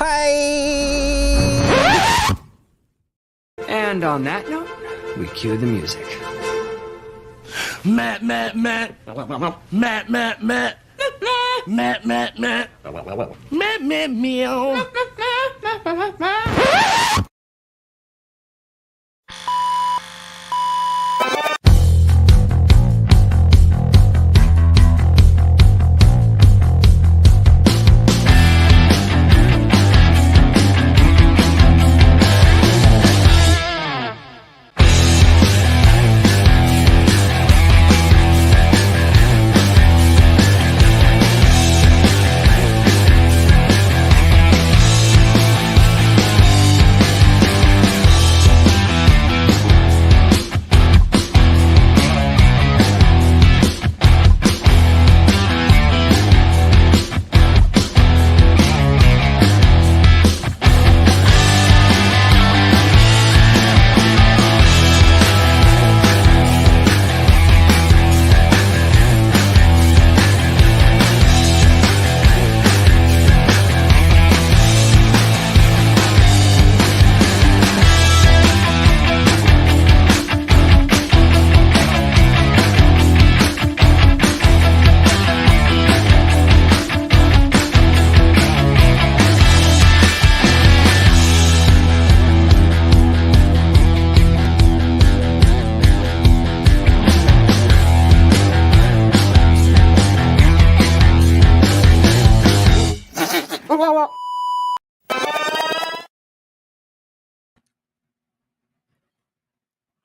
Hi! And on that note, we cue the music. Matt. Matt, meow.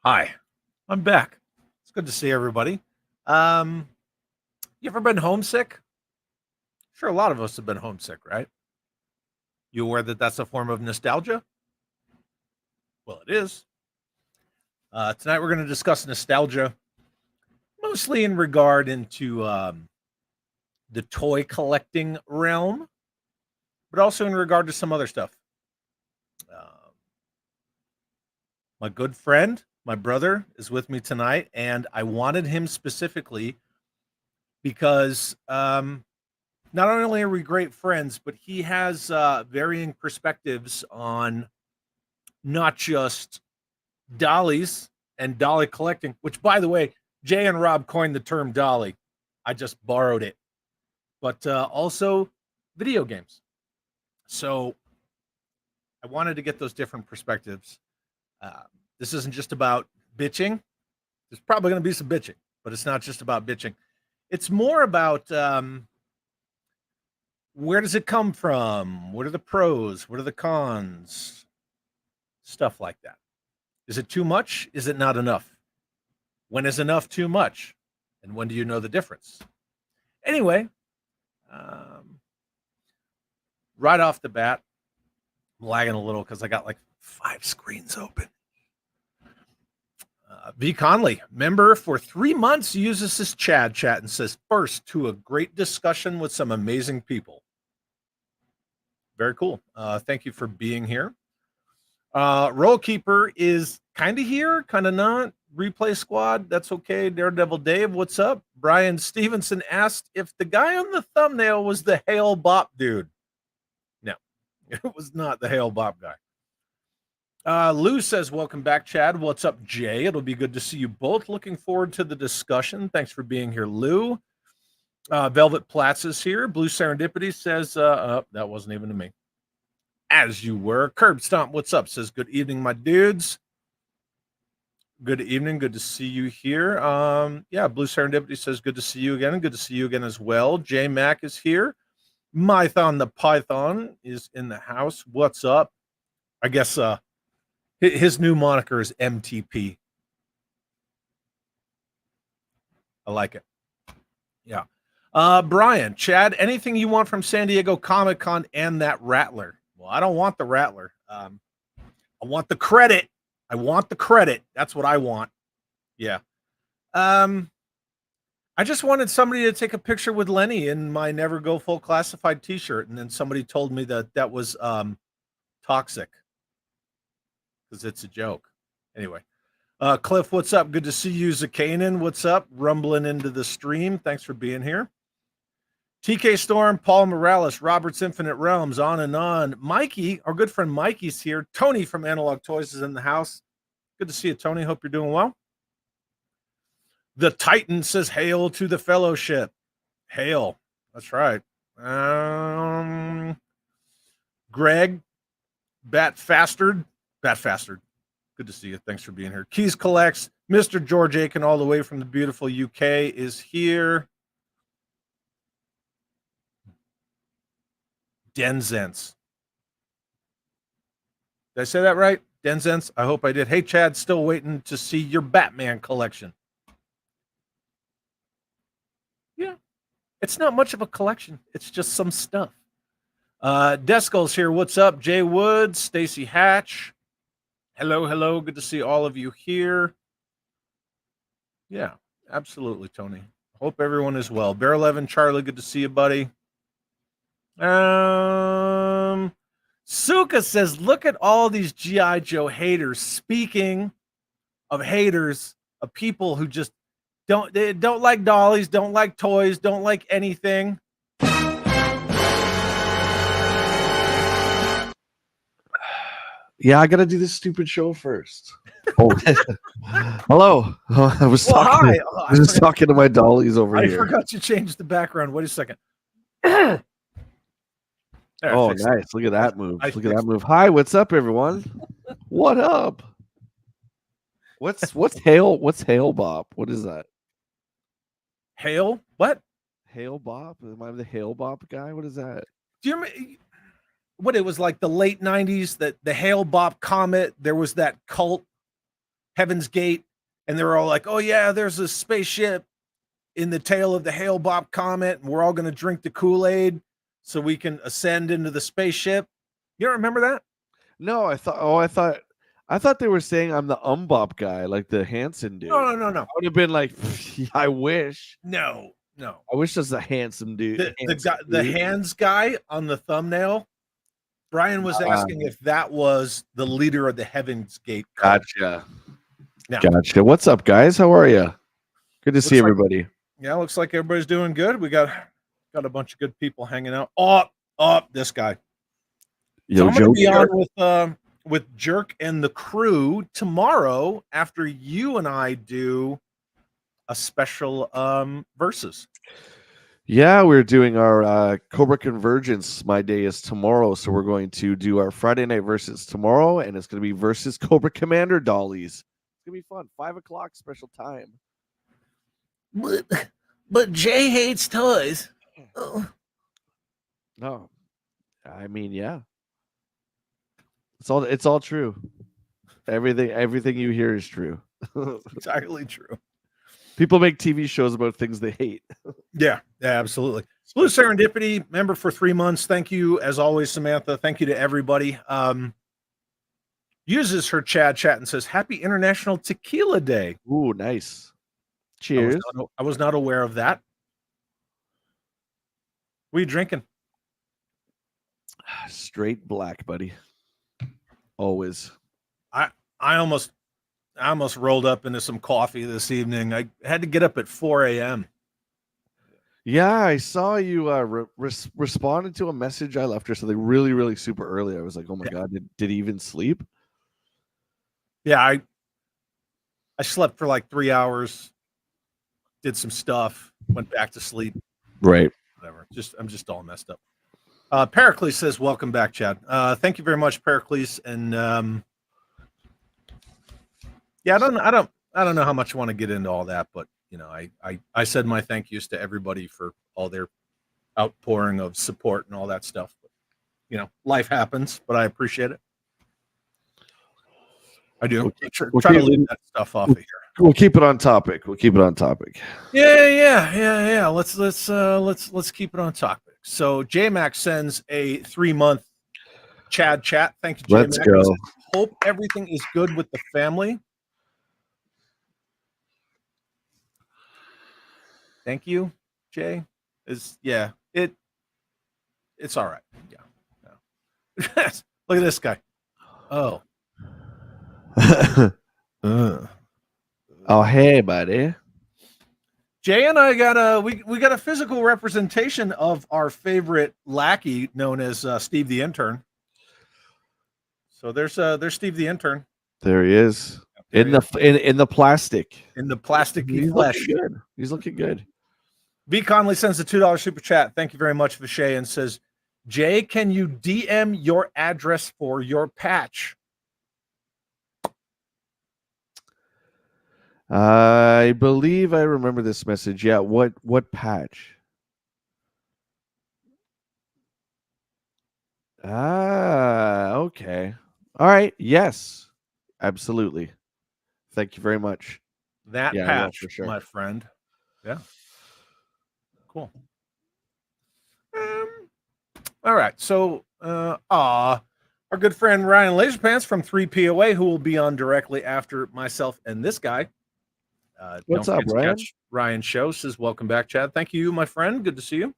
Hi, I'm back. It's good to see everybody. You ever been homesick? Sure, a lot of us have been homesick, right? You aware that that's a form of nostalgia? Well, it is. Tonight we're going to discuss nostalgia, mostly in regard into the toy collecting realm, but also in regard to some other stuff. My good friend, my brother, is with me tonight, and I wanted him specifically because not only are we great friends, but he has varying perspectives on not just dollies and dolly collecting, which, by the way, Jay and Rob coined the term dolly. I just borrowed it, but also video games. So I wanted to get those different perspectives. This isn't just about bitching. There's probably going to be some bitching, but it's not just about bitching. It's more about where does it come from? What are the pros? What are the cons? Stuff like that. Is it too much? Is it not enough? When is enough too much? And when do you know the difference? Anyway, right off the bat, I'm lagging a little because I got like 5 screens open. V. Conley, member for 3 months, uses this chat and says, first to a great discussion with some amazing people. Very cool. Thank you for being here. Roll Keeper is kind of here, kind of not. Replay Squad, that's okay. Daredevil Dave, what's up? Brian Stevenson asked if the guy on the thumbnail was the Hale Bop dude. No, it was not the Hale Bop guy. Lou says, welcome back, Chad. What's up, Jay? It'll be good to see you both. Looking forward to the discussion. Thanks for being here, Lou. Velvet Platts is here. Blue Serendipity says, that wasn't even to me. As you were. Curb Stomp, what's up? Says, good evening, my dudes. Good evening. Good to see you here. Yeah, Blue Serendipity says, good to see you again. Good to see you again as well. J Mac is here. Mython the Python is in the house. What's up? I guess, his new moniker is MTP. I like it. Yeah. Brian, Chad, anything you want from San Diego Comic-Con and that Rattler? Well, I don't want the Rattler. I want the credit. I want the credit. That's what I want. Yeah. I just wanted somebody to take a picture with Lenny in my Never Go Full Classified t-shirt, and then somebody told me that was toxic. Because it's a joke. Anyway, Cliff, what's up? Good to see you. Zakanan, what's up? Rumbling into the stream. Thanks for being here. TK Storm, Paul Morales, Robert's Infinite Realms, on and on. Mikey, our good friend Mikey's here. Tony from Analog Toys is in the house. Good to see you, Tony. Hope you're doing well. The Titan says, hail to the fellowship. Hail. That's right. Greg, Bat Fastard. Good to see you. Thanks for being here. Keys Collects. Mr. George Aiken, all the way from the beautiful UK, is here. Denzence. Did I say that right? Denzence? I hope I did. Hey, Chad, still waiting to see your Batman collection. Yeah. It's not much of a collection. It's just some stuff. Desco's here. What's up? Jay Woods, Stacy Hatch. Hello. Good to see all of you here. Yeah, absolutely, Tony. Hope everyone is well. Bear 11, Charlie, good to see you, buddy. Suka says, look at all these G.I. Joe haters. Speaking of haters, of people who just don't like dollies, don't like toys, don't like anything. Yeah, I gotta do this stupid show first. Oh, hello. I was talking. I was talking to my dollies over here. I forgot you changed the background. Wait a second. Oh, nice! Look at that move. Look at that move. Hi, what's up, everyone? What up? What's hail? What's hail bop? What is that? Hail? What? Hail bop? Am I the hail bop guy? What is that? Do you remember what it was like the late 90s, that the Hail Bop comet? There was that cult, Heaven's Gate, and they were all like, oh yeah, there's a spaceship in the tail of the Hail Bop comet, and we're all going to drink the Kool-Aid so we can ascend into the spaceship. You don't remember that? No, I thought they were saying I'm the umbop guy, like the Hanson dude. No. I would have been like, I wish. No. I wish there's a handsome dude. The hands guy on the thumbnail. Brian was asking if that was the leader of the Heaven's Gate. Gotcha. What's up, guys? How are you? Good to see everybody. Looks like everybody's doing good. We got a bunch of good people hanging out. Oh, this guy. So I'm going to be on with Jerk and the crew tomorrow after you and I do a special versus. Yeah, we're doing our Cobra Convergence. My day is tomorrow, so we're going to do our Friday night versus tomorrow, and it's going to be versus Cobra Commander dollies. It's going to be fun. 5:00 special time. But Jay hates toys. Oh. No, I mean, yeah, it's all true. Everything you hear is true. Entirely true. People make TV shows about things they hate. Yeah, absolutely. Blue Serendipity, member for 3 months. Thank you, as always, Samantha. Thank you to everybody. Uses her chat and says, Happy International Tequila Day. Ooh, nice. Cheers. I was not aware of that. What are you drinking? Straight black, buddy. Always. I almost rolled up into some coffee this evening. I had to get up at 4 a.m. Yeah, I saw you responded to a message I left her something really, really super early. I was like, oh my God, did he even sleep? Yeah, I slept for like 3 hours, did some stuff, went back to sleep. Right. Whatever. I'm just all messed up. Pericles says, welcome back, Chad. Thank you very much, Pericles. And yeah, I don't know how much I want to get into all that, but you know, I said my thank yous to everybody for all their outpouring of support and all that stuff. But, you know, life happens, but I appreciate it. I do. Try to leave that stuff off of here. We'll keep it on topic. Yeah. Let's keep it on topic. So J-Mac sends a 3-month Chad chat. Thank you, J-Mac. Let's go. Hope everything is good with the family. Thank you, Jay. It's all right. Yeah. Look at this guy. Oh. Oh, hey, buddy. Jay and I got we got a physical representation of our favorite lackey known as Steve the Intern. So there's Steve the Intern. There he is. There In the plastic. in the plasticky He's flesh. looking good. He's looking good. B. Conley sends a $2 super chat. Thank you very much, Vishay, and says, Jay, can you DM your address for your patch? I believe I remember this message. Yeah, what patch? Okay. All right. Yes. Absolutely. Thank you very much. That Yeah, patch, for sure. my friend. Yeah. Cool. All right. So, our good friend Ryan Laserpants from 3POA, who will be on directly after myself and this guy. What's don't up, forget to Ryan? catch Ryan's show. Says, welcome back, Chad. Thank you, my friend. Good to see you.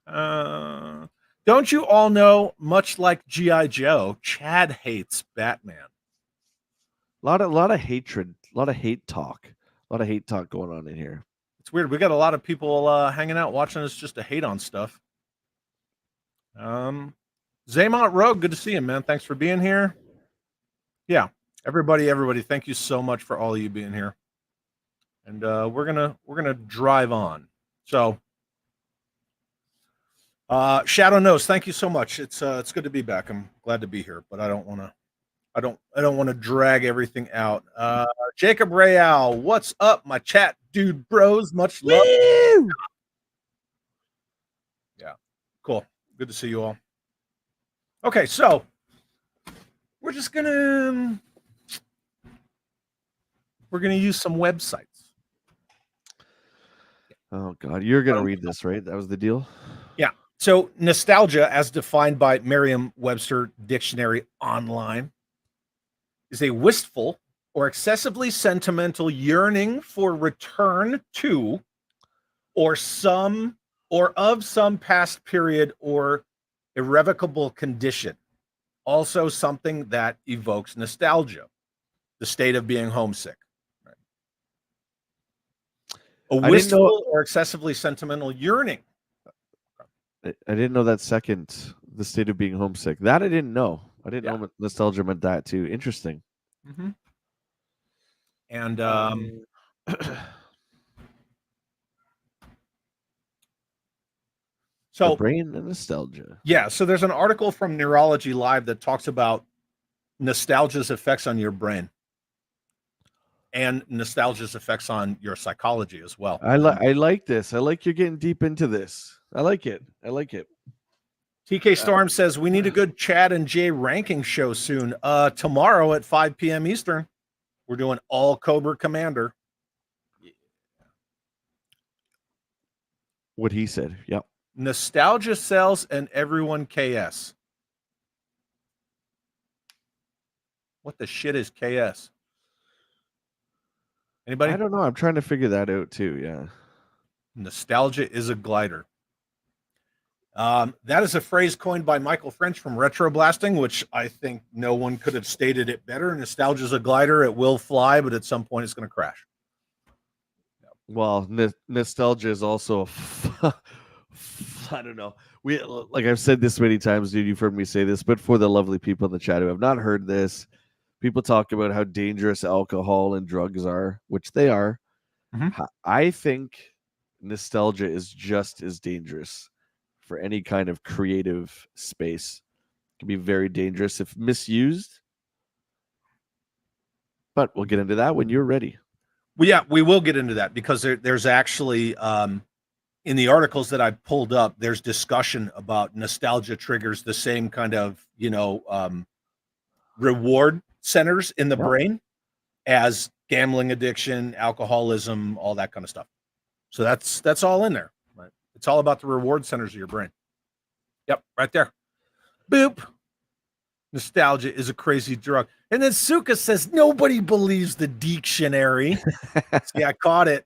Don't you all know, much like G.I. Joe, Chad hates Batman. A lot of hatred, a lot of hate talk going on in here. It's weird. We got a lot of people hanging out watching us just to hate on stuff. Zaymont Rogue, good to see you, man. Thanks for being here. Yeah, everybody, thank you so much for all of you being here. And we're gonna drive on. So Shadow Nose, thank you so much. It's good to be back. I'm glad to be here, but I don't want to drag everything out. Jacob Rayal, what's up, my chat dude bros? Much love. Woo! Yeah, cool. Good to see you all. Okay, so we're gonna use some websites. Oh God, you're gonna read this, right? That was the deal. Yeah. So nostalgia, as defined by Merriam-Webster Dictionary Online, is a wistful or excessively sentimental yearning for return to or of some past period or irrevocable condition. Also something that evokes nostalgia, the state of being homesick. Right? A wistful or excessively sentimental yearning. I didn't know that second, the state of being homesick. That I didn't know. I didn't know nostalgia meant that too. Interesting. Mm-hmm. And so the brain and nostalgia. Yeah, so there's an article from Neurology Live that talks about nostalgia's effects on your brain and nostalgia's effects on your psychology as well. I like this. I like you're getting deep into this. I like it. TK Storm says we need a good Chad and Jay ranking show soon. Tomorrow at 5 p.m. Eastern, we're doing all Cobra Commander. What he said. Yep. Nostalgia sells and everyone KS. What the shit is KS? Anybody? I don't know. I'm trying to figure that out too. Yeah. Nostalgia is a glider. That is a phrase coined by Michael French from Retro Blasting, which I think no one could have stated it better. Nostalgia is a glider. It will fly, but at some point it's going to crash. Well, nostalgia is also I don't know. We, like I've said this many times, dude. You've heard me say this, but for the lovely people in the chat who have not heard this, people talk about how dangerous alcohol and drugs are, which they are. Mm-hmm. I think nostalgia is just as dangerous for any kind of creative space. It can be very dangerous if misused. But we'll get into that when you're ready. Well, yeah, we will get into that because there's actually in the articles that I pulled up, there's discussion about nostalgia triggers the same kind of, reward centers in the brain as gambling addiction, alcoholism, all that kind of stuff. So that's all in there. Right? It's all about the reward centers of your brain. Yep, right there. Boop. Nostalgia is a crazy drug. And then Suka says, nobody believes the dictionary. See, I caught it.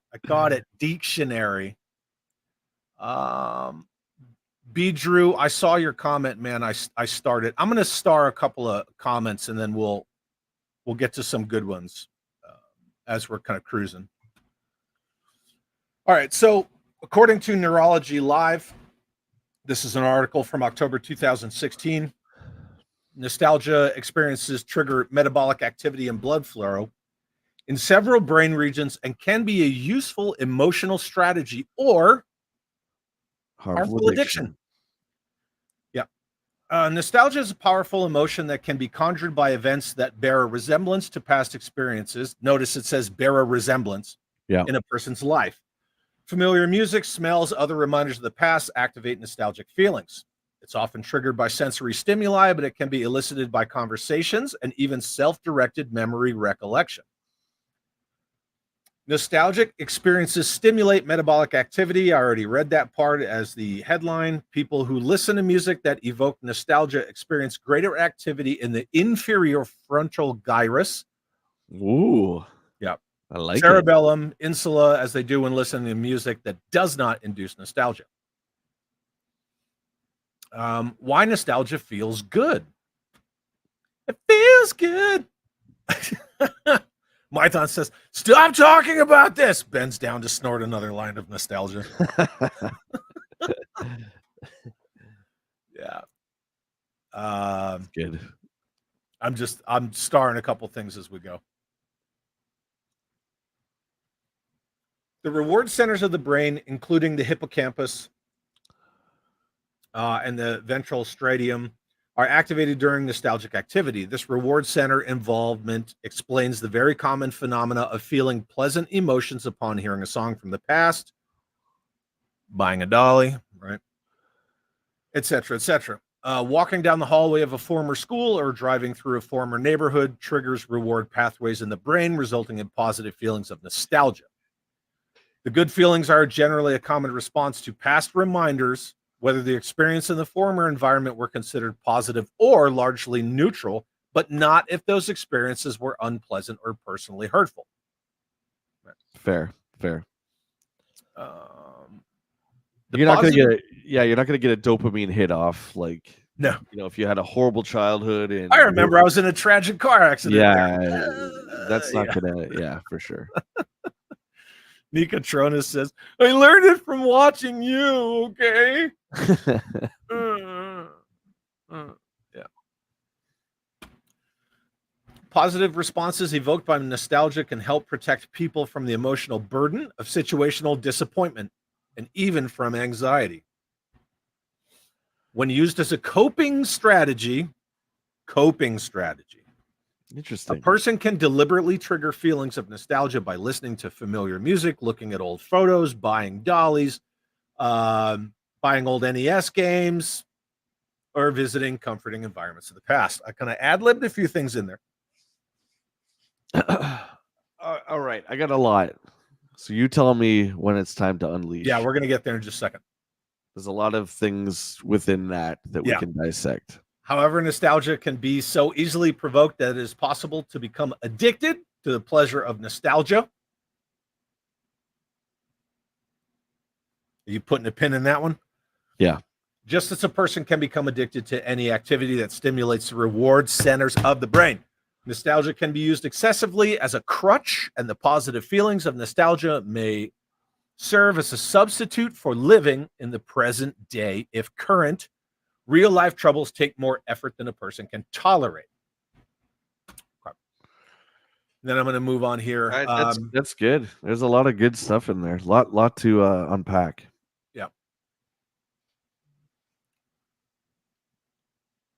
Dictionary. B Drew, I saw your comment, man. I started. I'm going to star a couple of comments and then we'll get to some good ones as we're kind of cruising. All right. So, according to Neurology Live, this is an article from October 2016. Nostalgia experiences trigger metabolic activity and blood flow in several brain regions and can be a useful emotional strategy or harmful addiction. Yeah. Nostalgia is a powerful emotion that can be conjured by events that bear a resemblance to past experiences. Notice it says bear a resemblance in a person's life. Familiar music, smells, other reminders of the past activate nostalgic feelings. It's often triggered by sensory stimuli, but it can be elicited by conversations and even self-directed memory recollection. Nostalgic experiences stimulate metabolic activity. I already read that part as the headline. People who listen to music that evoke nostalgia experience greater activity in the inferior frontal gyrus. Ooh. Yeah. I like cerebellum, insula, as they do when listening to music that does not induce nostalgia. Why nostalgia feels good? It feels good. Mython says, stop talking about this. Bends down to snort another line of nostalgia. Yeah. Good. I'm starring a couple things as we go. The reward centers of the brain, including the hippocampus and the ventral striatum, are activated during nostalgic activity. This reward center involvement explains the very common phenomena of feeling pleasant emotions upon hearing a song from the past, buying a dolly, right, etc., etc. Walking down the hallway of a former school or driving through a former neighborhood triggers reward pathways in the brain, resulting in positive feelings of nostalgia. The good feelings are generally a common response to past reminders, whether the experience in the former environment were considered positive or largely neutral, but not if those experiences were unpleasant or personally hurtful. Fair. You're not gonna get a dopamine hit off like no. If you had a horrible childhood and I remember I was in a tragic car accident. That's not gonna for sure. Nika Tronis says, I learned it from watching you, okay? Yeah. Positive responses evoked by nostalgia can help protect people from the emotional burden of situational disappointment and even from anxiety. When used as a coping strategy. Interesting. A person can deliberately trigger feelings of nostalgia by listening to familiar music, looking at old photos, buying dollies, buying old NES games, or visiting comforting environments of the past. I kind of ad-libbed a few things in there. All right, I got a lot. So you tell me when it's time to unleash. Yeah, we're going to get there in just a second. There's a lot of things within that we can dissect. However, nostalgia can be so easily provoked that it is possible to become addicted to the pleasure of nostalgia. Are you putting a pin in that one? Yeah. Just as a person can become addicted to any activity that stimulates the reward centers of the brain. Nostalgia can be used excessively as a crutch, and the positive feelings of nostalgia may serve as a substitute for living in the present day if current real-life troubles take more effort than a person can tolerate. Okay. Then I'm going to move on here. That's good. There's a lot of good stuff in there. Lot to unpack. Yeah.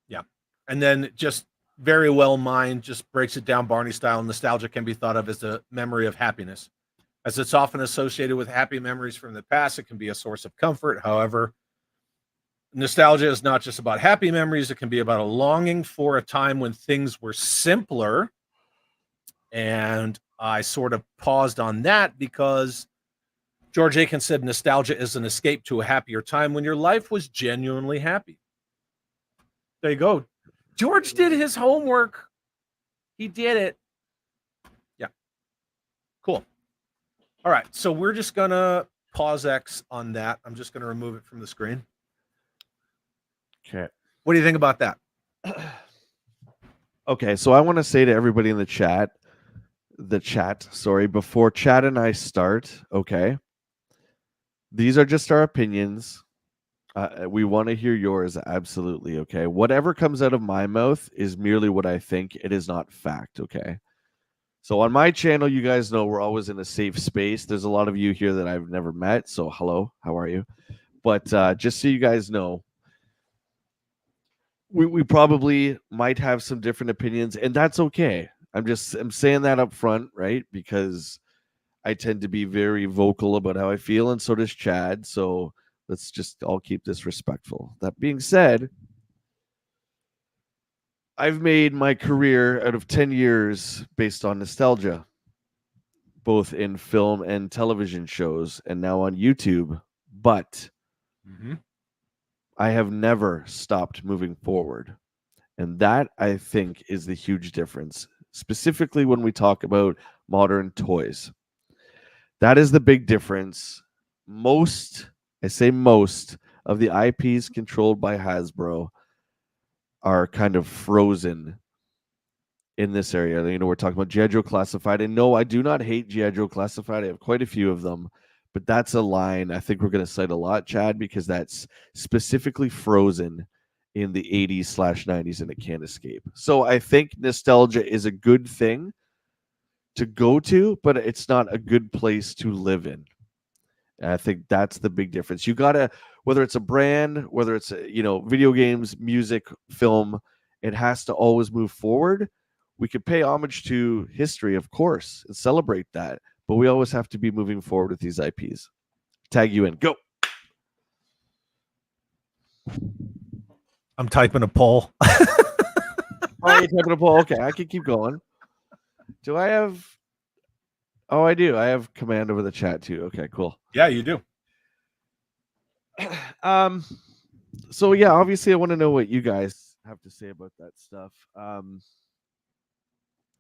Yeah. And then just very well mind just breaks it down Barney style. Nostalgia can be thought of as a memory of happiness. As it's often associated with happy memories from the past, it can be a source of comfort. However, nostalgia is not just about happy memories. It can be about a longing for a time when things were simpler. And I sort of paused on that because George Aiken said nostalgia is an escape to a happier time when your life was genuinely happy. There you go. George did his homework. He did it. Yeah. Cool. All right. So we're just going to pause X on that. I'm just going to remove it from the screen. Okay. What do you think about that? Okay, so I want to say to everybody in the chat, before Chad and I start, okay, These are just our opinions. We want to hear yours, absolutely. Okay, whatever comes out of my mouth is merely what I think. It is not fact. Okay. So on my channel, you guys know we're always in a safe space. There's a lot of you here that I've never met. So hello, how are you? But just so you guys know, we probably might have some different opinions, and that's okay. I'm saying that up front, right? Because I tend to be very vocal about how I feel, and so does Chad. So let's just all keep this respectful. That being said, I've made my career out of 10 years based on nostalgia, both in film and television shows, and now on YouTube. But I have never stopped moving forward. And that, I think, is the huge difference, specifically when we talk about modern toys. That is the big difference. I say most, of the IPs controlled by Hasbro are kind of frozen in this area. We're talking about G.I. Joe Classified. And no, I do not hate G.I. Joe Classified. I have quite a few of them. But that's a line I think we're going to cite a lot, Chad, because that's specifically frozen in the 80s/90s and it can't escape. So I think nostalgia is a good thing to go to, but it's not a good place to live in. And I think that's the big difference. You gotta, whether it's a brand, whether it's video games, music, film, it has to always move forward. We could pay homage to history, of course, and celebrate that, but we always have to be moving forward with these IPs. Tag you in. Go. I'm typing a poll. Oh, you're typing a poll. Okay, I can keep going. Do I have? Oh, I do. I have command over the chat too. Okay, cool. Yeah, you do. So yeah, obviously I want to know what you guys have to say about that stuff.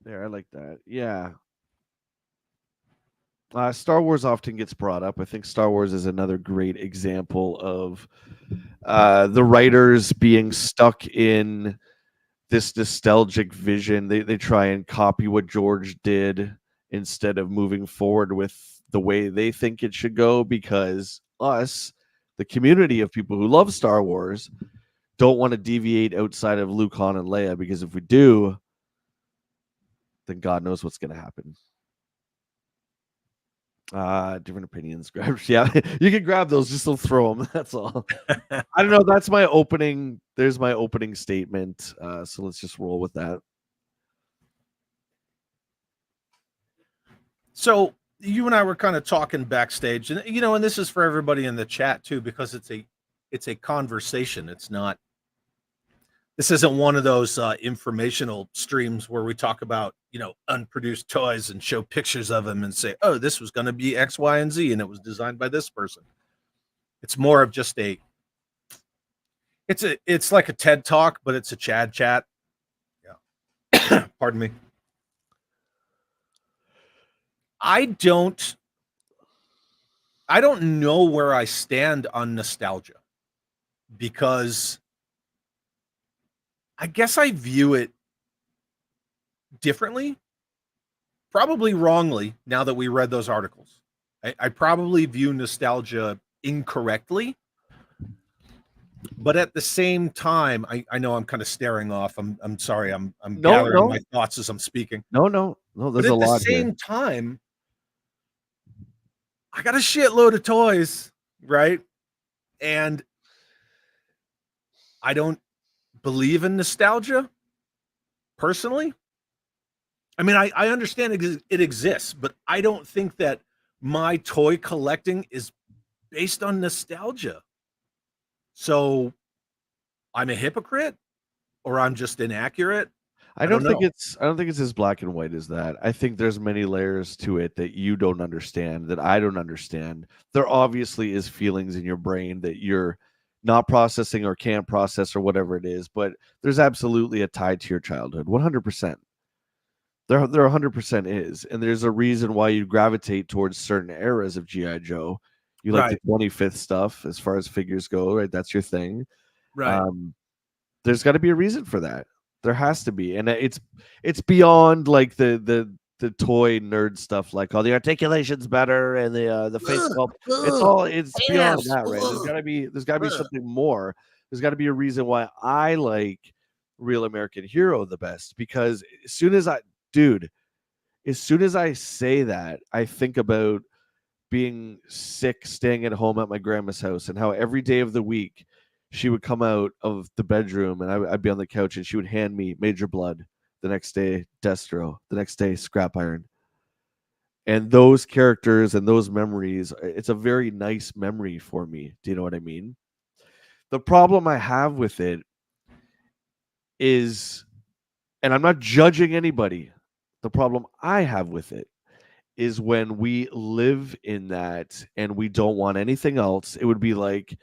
There, I like that. Yeah. Star Wars often gets brought up. I think Star Wars is another great example of the writers being stuck in this nostalgic vision. They try and copy what George did instead of moving forward with the way they think it should go, because us, the community of people who love Star Wars, don't want to deviate outside of Luke, Han, and Leia, because if we do, then God knows what's going to happen. Different opinions. Yeah, you can grab those, just don't throw them. That's all. I don't know. That's my opening. There's my opening statement. So let's just roll with that. So you and I were kind of talking backstage, and and this is for everybody in the chat too, because it's a conversation. This isn't one of those informational streams where we talk about unproduced toys and show pictures of them and say, oh, this was going to be X, Y, and Z, and it was designed by this person. It's more of just it's like a TED talk, but it's a Chad chat. Yeah. Pardon me. I don't know where I stand on nostalgia, because I guess I view it differently, probably wrongly, now that we read those articles. I probably view nostalgia incorrectly, but at the same time, I know I'm kind of staring off. I'm sorry. I'm gathering my thoughts as I'm speaking. No. There's a lot here. At the same time, I got a shitload of toys, right? And I don't believe in nostalgia personally. I mean, I understand it exists, but I don't think that my toy collecting is based on nostalgia. So I'm a hypocrite, or I'm just inaccurate. I don't think it's as black and white as that. I think there's many layers to it that you don't understand, that I don't understand. There obviously is feelings in your brain that you're not processing or can't process or whatever it is, but there's absolutely a tie to your childhood. 100%. There 100% is, and there's a reason why you gravitate towards certain eras of G.I. Joe. You like the 25th stuff as far as figures go, right? That's your thing. Right. There's got to be a reason for that. There has to be, and it's beyond like the the toy nerd stuff, like, oh, the articulation's better and the face sculpt. It's beyond that, right? There's gotta be something more. There's gotta be a reason why I like Real American Hero the best, because as soon as I say that, I think about being sick, staying at home at my grandma's house, and how every day of the week she would come out of the bedroom and I'd be on the couch and she would hand me Major Blood, the next day Destro, the next day Scrap Iron. And those characters and those memories, it's a very nice memory for me. Do you know what I mean? The problem I have with it is, and I'm not judging anybody, the problem I have with it is when we live in that and we don't want anything else. It would be like,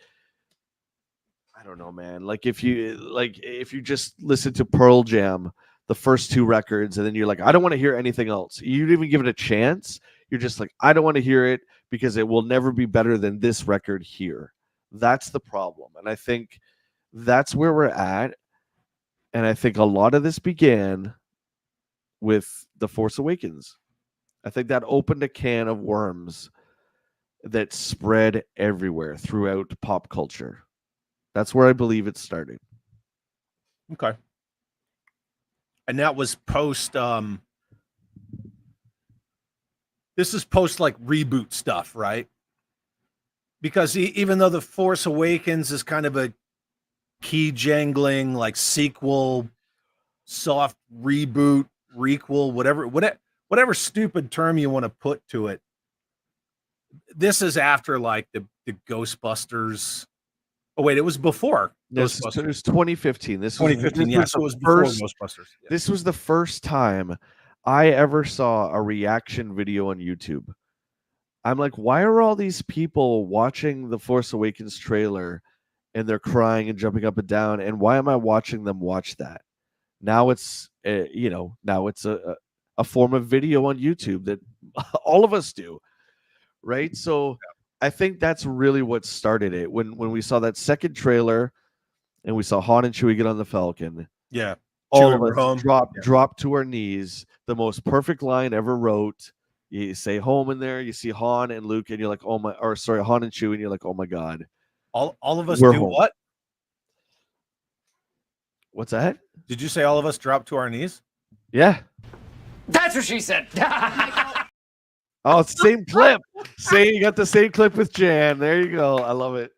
I don't know, man. Like if you just listen to Pearl Jam, the first two records, and then you're like, I don't want to hear anything else. You didn't even give it a chance. You're just like, I don't want to hear it because it will never be better than this record here. That's the problem. And I think that's where we're at. And I think a lot of this began with The Force Awakens. I think that opened a can of worms that spread everywhere throughout pop culture. That's where I believe it started. Okay. And that was post this is post like reboot stuff, right? Because even though The Force Awakens is kind of a key jangling like sequel, soft reboot, requel, whatever stupid term you want to put to it, this is after like the Ghostbusters. Oh wait, it was before Ghostbusters. It was 2015. This 2015. Was, yeah, so it was before Ghostbusters. Yeah. This was the first time I ever saw a reaction video on YouTube. I'm like, why are all these people watching the Force Awakens trailer and they're crying and jumping up and down? And why am I watching them watch that? Now it's now it's a form of video on YouTube that all of us do, right? So I think that's really what started it. When we saw that second trailer and we saw Han and Chewie get on the Falcon. Yeah. All of us drop to our knees. The most perfect line ever wrote. You say home in there, you see Han and Luke, and you're like, oh my, or sorry, Han and Chewie, and you're like, oh my God. All of us do home. What? What's that? Did you say all of us drop to our knees? Yeah. That's what she said. Oh, same clip. You got the same clip with Jan. There you go. I love it.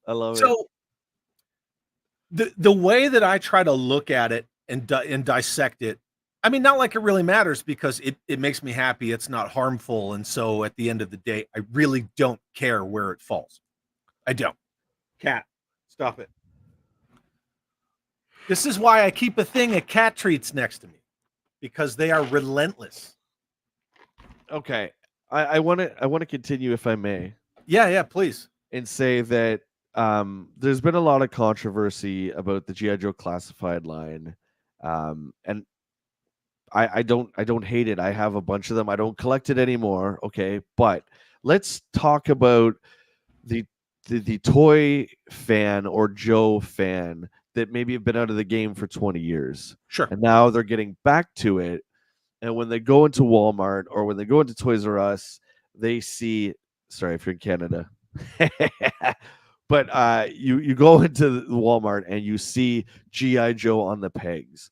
So the way that I try to look at it and dissect it, I mean, not like it really matters because it makes me happy. It's not harmful. And so at the end of the day, I really don't care where it falls. I don't. Cat, stop it. This is why I keep a thing of cat treats next to me, because they are relentless. Okay. I want to continue, if I may. Yeah, please. And say that there's been a lot of controversy about the G.I. Joe classified line. And I don't hate it. I have a bunch of them. I don't collect it anymore. Okay. But let's talk about the toy fan or Joe fan that maybe have been out of the game for 20 years. Sure. And now they're getting back to it. And when they go into Walmart or when they go into Toys R Us, they see, sorry if you're in Canada, but you go into Walmart and you see G.I. Joe on the pegs.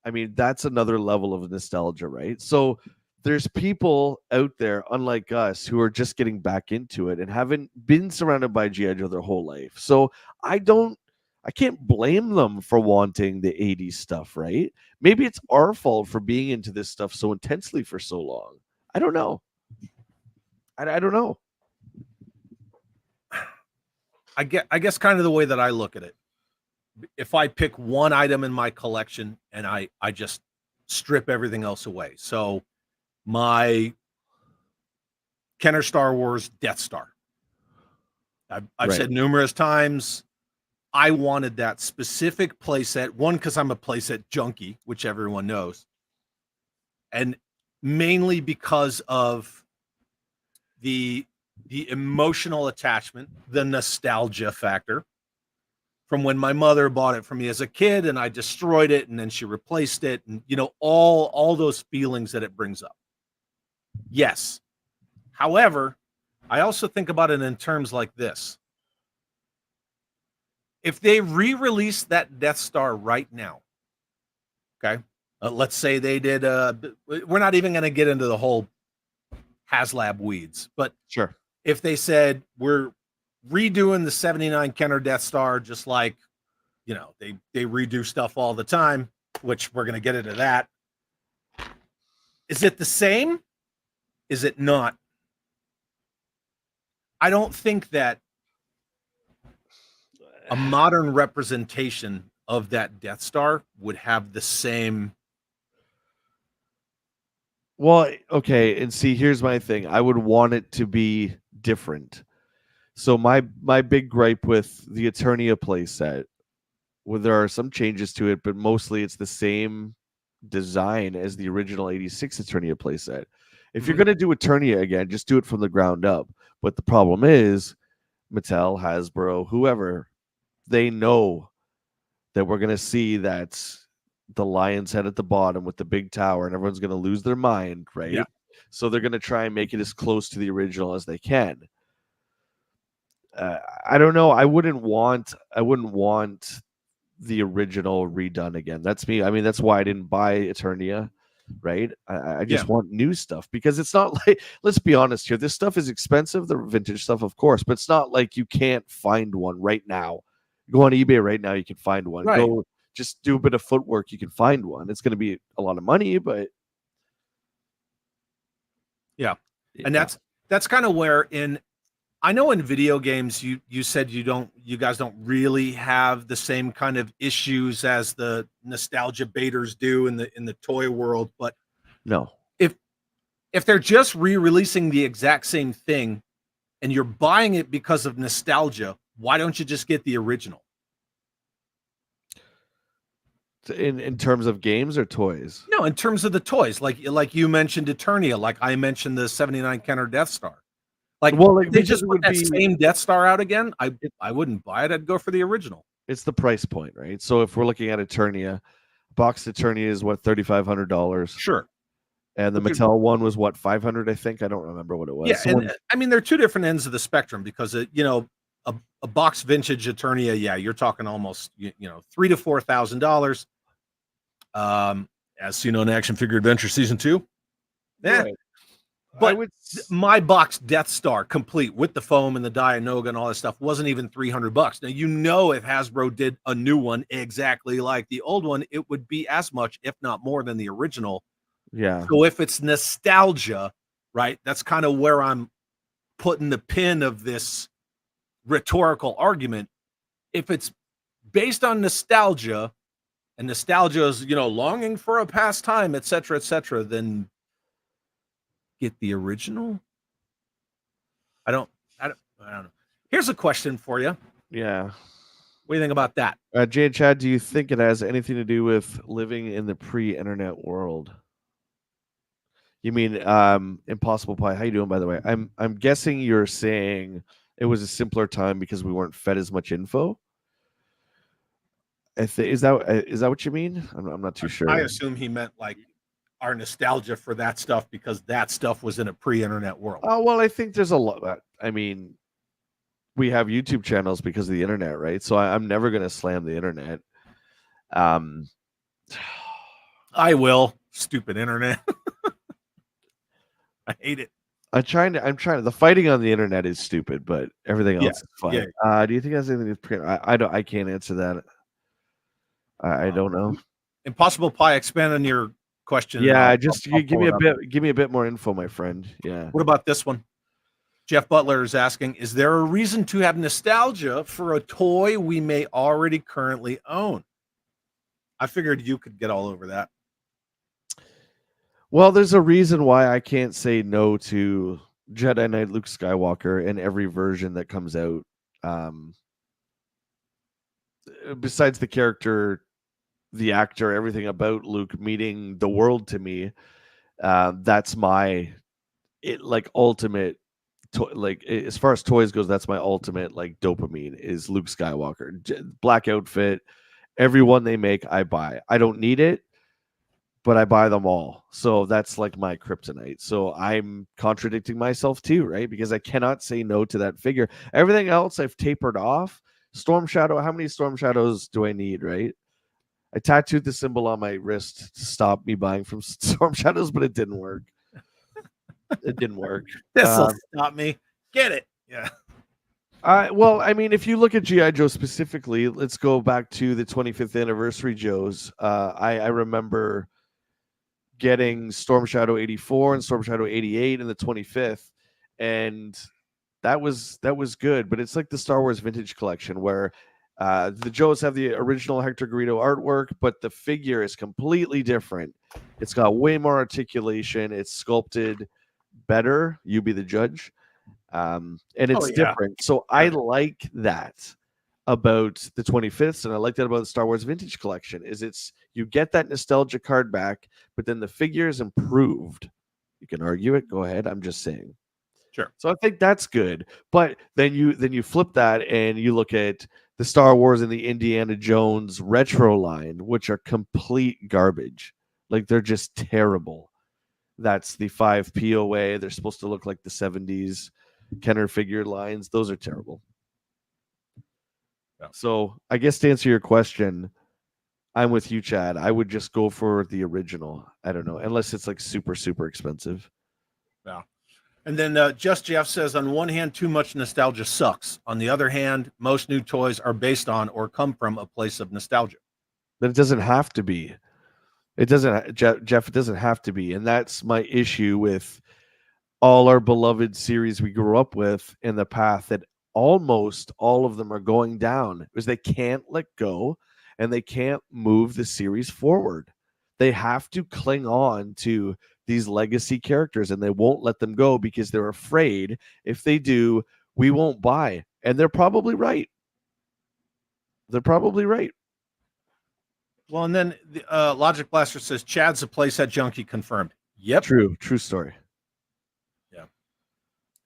I mean, that's another level of nostalgia, right? So there's people out there, unlike us, who are just getting back into it and haven't been surrounded by G.I. Joe their whole life. So I can't blame them for wanting the 80s stuff, right? Maybe it's our fault for being into this stuff so intensely for so long. I don't know. I don't know. I guess kind of the way that I look at it. If I pick one item in my collection and I just strip everything else away. So my Kenner Star Wars Death Star. I've said numerous times, I wanted that specific playset. One, because I'm a playset junkie, which everyone knows. And mainly because of the emotional attachment, the nostalgia factor from when my mother bought it for me as a kid and I destroyed it and then she replaced it, and all those feelings that it brings up. Yes. However, I also think about it in terms like this. If they re-release that Death Star right now, okay, let's say they did, we're not even going to get into the whole HasLab weeds, but Sure. if they said we're redoing the 79 Kenner Death Star, just like, they redo stuff all the time, which we're going to get into that. Is it the same? Is it not? I don't think that a modern representation of that Death Star would have the same. Well, okay, and see, here's my thing. I would want it to be different. So my big gripe with the Eternia playset, well, there are some changes to it, but mostly it's the same design as the original 86 Eternia playset. If you're going to do Eternia again, just do it from the ground up. But the problem is Mattel, Hasbro, whoever, they know that we're going to see that the lion's head at the bottom with the big tower, and everyone's going to lose their mind, right? Yeah. So they're going to try and make it as close to the original as they can. I don't know. I wouldn't want the original redone again. That's me. I mean, that's why I didn't buy Eternia, right? I just want new stuff, because it's not like, let's be honest here, this stuff is expensive, the vintage stuff, of course, but it's not like you can't find one right now. Go on eBay right now, you can find one. Right. Go just do a bit of footwork, you can find one. It's going to be a lot of money, but yeah. And that's kind of where I know in video games you said you guys don't really have the same kind of issues as the nostalgia baiters do in the toy world, but no. If they're just re-releasing the exact same thing and you're buying it because of nostalgia, why don't you just get the original? In terms of games or toys? No, in terms of the toys, like you mentioned Eternia, like I mentioned the 79 Kenner Death Star. Like, well, if they just put that same Death Star out again, I wouldn't buy it. I'd go for the original. It's the price point, right? So if we're looking at Eternia, box Eternia is what, $3,500? Sure. And the Mattel one was what, 500? I think. I don't remember what it was. Yeah, and I mean, they're two different ends of the spectrum, because a box vintage Eternia, yeah, you're talking almost $3,000 to $4,000. As seen on Action Figure Adventure Season 2. Yeah. Right. But my box Death Star, complete with the foam and the Dianoga and all that stuff, wasn't even $300. Now, if Hasbro did a new one exactly like the old one, it would be as much, if not more, than the original. Yeah. So if it's nostalgia, right, that's kind of where I'm putting the pin of this rhetorical argument. If it's based on nostalgia, and nostalgia is, longing for a past time, et cetera, then get the original. I don't know. Here's a question for you. Yeah. What do you think about that? Jay and Chad, do you think it has anything to do with living in the pre-internet world? You mean Impossible Pie? How you doing, by the way? I'm guessing you're saying it was a simpler time because we weren't fed as much info. Is that what you mean? I'm not too sure. I assume he meant like our nostalgia for that stuff, because that stuff was in a pre-internet world. Oh, well, I think there's a lot. I mean, we have YouTube channels because of the internet, right? So I'm never going to slam the internet. I will. Stupid internet. I hate it. I'm trying to. The fighting on the internet is stupid, but everything else is fun. Yeah. Do you think that's anything to do with I can't answer that. I don't know. Impossible Pie, expand on your question. Yeah, give me a bit more info, my friend. Yeah. What about this one? Jeff Butler is asking, is there a reason to have nostalgia for a toy we may already currently own? I figured you could get all over that. Well, there's a reason why I can't say no to Jedi Knight Luke Skywalker in every version that comes out. Besides the character, the actor, everything about Luke meaning the world to me, that's my ultimate like as far as toys goes, that's my ultimate like dopamine is Luke Skywalker. Black outfit, every one they make, I buy. I don't need it, but I buy them all. So that's like my kryptonite. So I'm contradicting myself too, right? Because I cannot say no to that figure. Everything else I've tapered off. Storm Shadow, how many Storm Shadows do I need, right? I tattooed the symbol on my wrist to stop me buying from Storm Shadows, but it didn't work. It didn't work. This will stop me. Get it. Yeah. Well, I mean, if you look at G.I. Joe specifically, let's go back to the 25th anniversary Joes. I remember getting Storm Shadow 84 and Storm Shadow 88 in the 25th, and that was good. But it's like the Star Wars Vintage Collection where the Joes have the original Hector Garrido artwork, but the figure is completely different. It's got way more articulation. It's sculpted better. You be the judge. And it's different. So I like that about the 25th, and I like that about the Star Wars Vintage Collection is you get that nostalgia card back, but then the figure is improved. You can argue it. Go ahead. I'm just saying. Sure. So I think that's good. But then you flip that and you look at the Star Wars and the Indiana Jones retro line, which are complete garbage. Like they're just terrible. That's the 5 POA. They're supposed to look like the 70s Kenner figure lines. Those are terrible. Yeah. So I guess to answer your question, I'm with you, Chad. I would just go for the original. I don't know, unless it's like super, super expensive. Yeah. And then Just Jeff says, on one hand, too much nostalgia sucks. On the other hand, most new toys are based on or come from a place of nostalgia. But it doesn't have to be. It doesn't, Jeff, it doesn't have to be. And that's my issue with all our beloved series we grew up with in the path that almost all of them are going down because they can't let go and they can't move the series forward. They have to cling on to these legacy characters and they won't let them go because they're afraid if they do, we won't buy. And they're probably right. They're probably right. Well, and then Logic Blaster says, Chad's a playset junkie confirmed. Yep. True story. Yeah.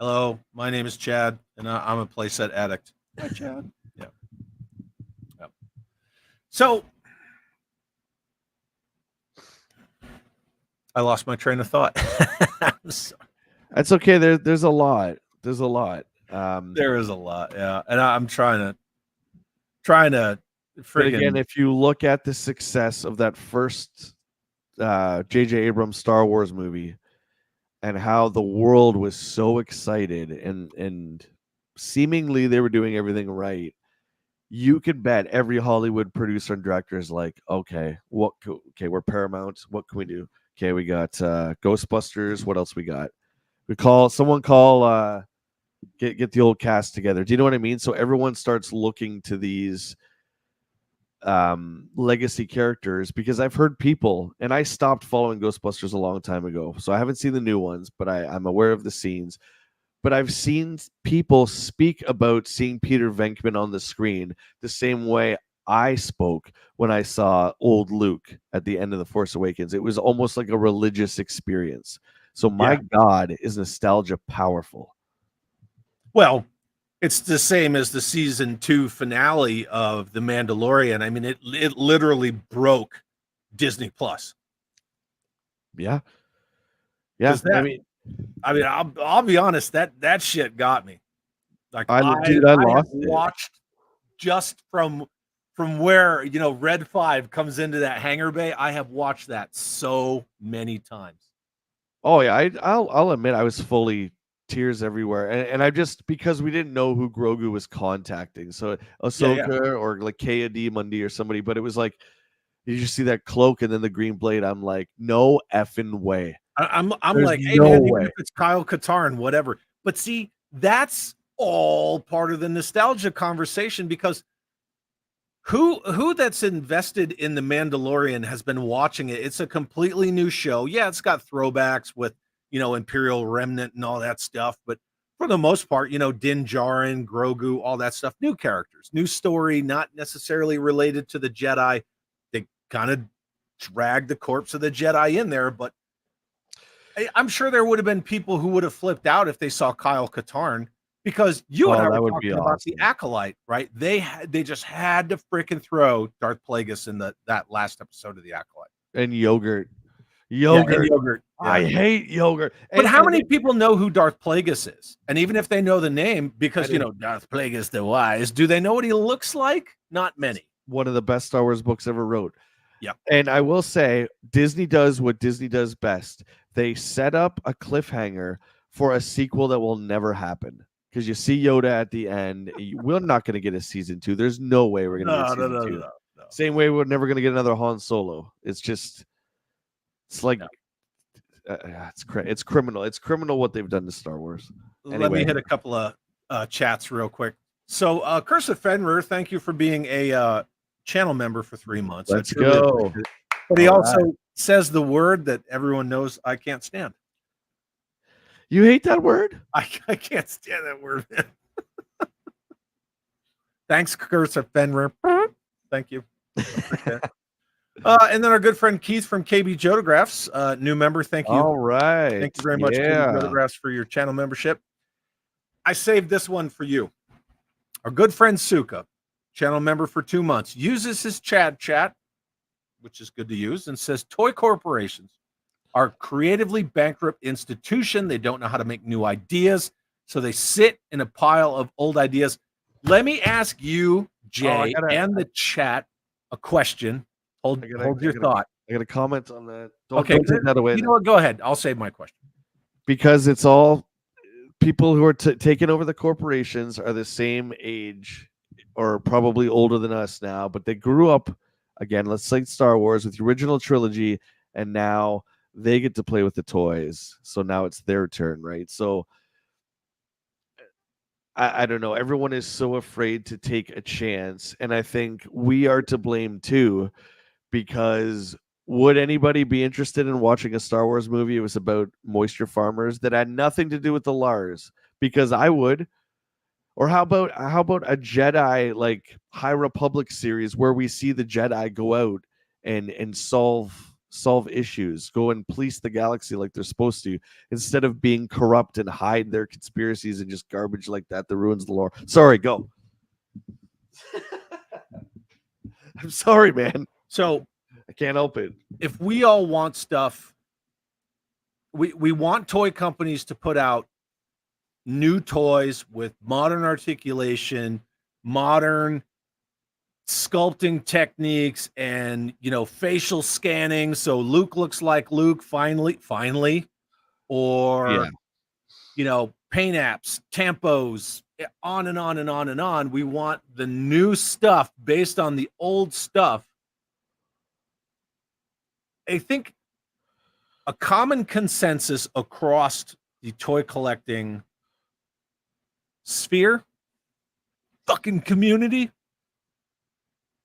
Hello, my name is Chad, and I'm a playset addict. Hi, Chad. Yeah. Yeah. So, I lost my train of thought. That's okay. There's a lot. There's a lot. There is a lot, yeah. And I'm trying to But again, if you look at the success of that first J.J. Abrams Star Wars movie and how the world was so excited and seemingly they were doing everything right, you could bet every Hollywood producer and director is like, okay, we're Paramount. What can we do? Okay, we got Ghostbusters. What else we got? Get the old cast together. Do you know what I mean? So everyone starts looking to these legacy characters because I've heard people, and I stopped following Ghostbusters a long time ago, so I haven't seen the new ones, but I'm aware of the scenes. But I've seen people speak about seeing Peter Venkman on the screen the same way I spoke when I saw old Luke at the end of The Force Awakens. It was almost like a religious experience. So my God, is nostalgia powerful. Well, it's the same as the season 2 finale of The Mandalorian. I mean, it literally broke Disney Plus. Yeah. Yeah. I'll be honest, that shit got me. Like I watched just from where, Red 5 comes into that hangar bay. I have watched that so many times. Oh yeah, I'll admit I was fully tears everywhere, and I just because we didn't know who Grogu was contacting, so Ahsoka or like K-A-D-Mundi or somebody, but it was like, did you see that cloak and then the green blade? I'm like, no effing way. I'm like, hey man, even if it's Kyle Katarn, whatever. But see, that's all part of the nostalgia conversation because who that's invested in The Mandalorian has been watching it. It's a completely new show. Yeah, it's got throwbacks with, Imperial Remnant and all that stuff. But for the most part, Din Djarin, Grogu, all that stuff, new characters, new story, not necessarily related to the Jedi. They kind of dragged the corpse of the Jedi in there, but I'm sure there would have been people who would have flipped out if they saw Kyle Katarn, because you and I were talking about the Acolyte, right? They just had to freaking throw Darth Plagueis in that last episode of the Acolyte. And yogurt. Yeah. I hate yogurt. But how many people know who Darth Plagueis is? And even if they know the name, because Darth Plagueis the Wise, do they know what he looks like? Not many. One of the best Star Wars books ever wrote. Yeah. And I will say, Disney does what Disney does best. They set up a cliffhanger for a sequel that will never happen. Because you see Yoda at the end. We're not going to get a season 2. There's no way we're going to get season 2. No. Same way we're never going to get another Han Solo. It's like it's criminal. It's criminal what they've done to Star Wars. Anyway. Let me hit a couple of chats real quick. So, Cursive Fenrir, thank you for being a channel member for 3 months. Let's go. But he also says the word that everyone knows I can't stand. You hate that word? I can't stand that word. Thanks, Cursive Fenrir. Thank you. And then our good friend Keith from KB Jotographs, new member. Thank you. All right. Thank you very much, KB Jotographs, for your channel membership. I saved this one for you. Our good friend Suka, channel member for 2 months, uses his chat, which is good to use, and says toy corporations are creatively bankrupt institution. They don't know how to make new ideas, so they sit in a pile of old ideas. Let me ask you, Jay, and the chat a question. Hold your thought. I got a comment on that. Don't take that away. You know what? Go ahead. I'll save my question. Because it's all people who are taking over the corporations are the same age or probably older than us now, but they grew up, again, let's say Star Wars with the original trilogy, and now they get to play with the toys. So now it's their turn, right? So I don't know. Everyone is so afraid to take a chance, and I think we are to blame too, because would anybody be interested in watching a Star Wars movie? It was about moisture farmers that had nothing to do with the Lars, because I would. Or how about a Jedi like High Republic series where we see the Jedi go out and solve issues, go and police the galaxy like they're supposed to, instead of being corrupt and hide their conspiracies and just garbage like that ruins the lore. Sorry, go. I'm sorry, man. So I can't help it. If we all want stuff, we want toy companies to put out new toys with modern articulation, modern sculpting techniques, and facial scanning, so Luke looks like Luke finally, or paint apps, tampos, on and on and on and on. We want the new stuff based on the old stuff. I think a common consensus across the toy collecting sphere, fucking community,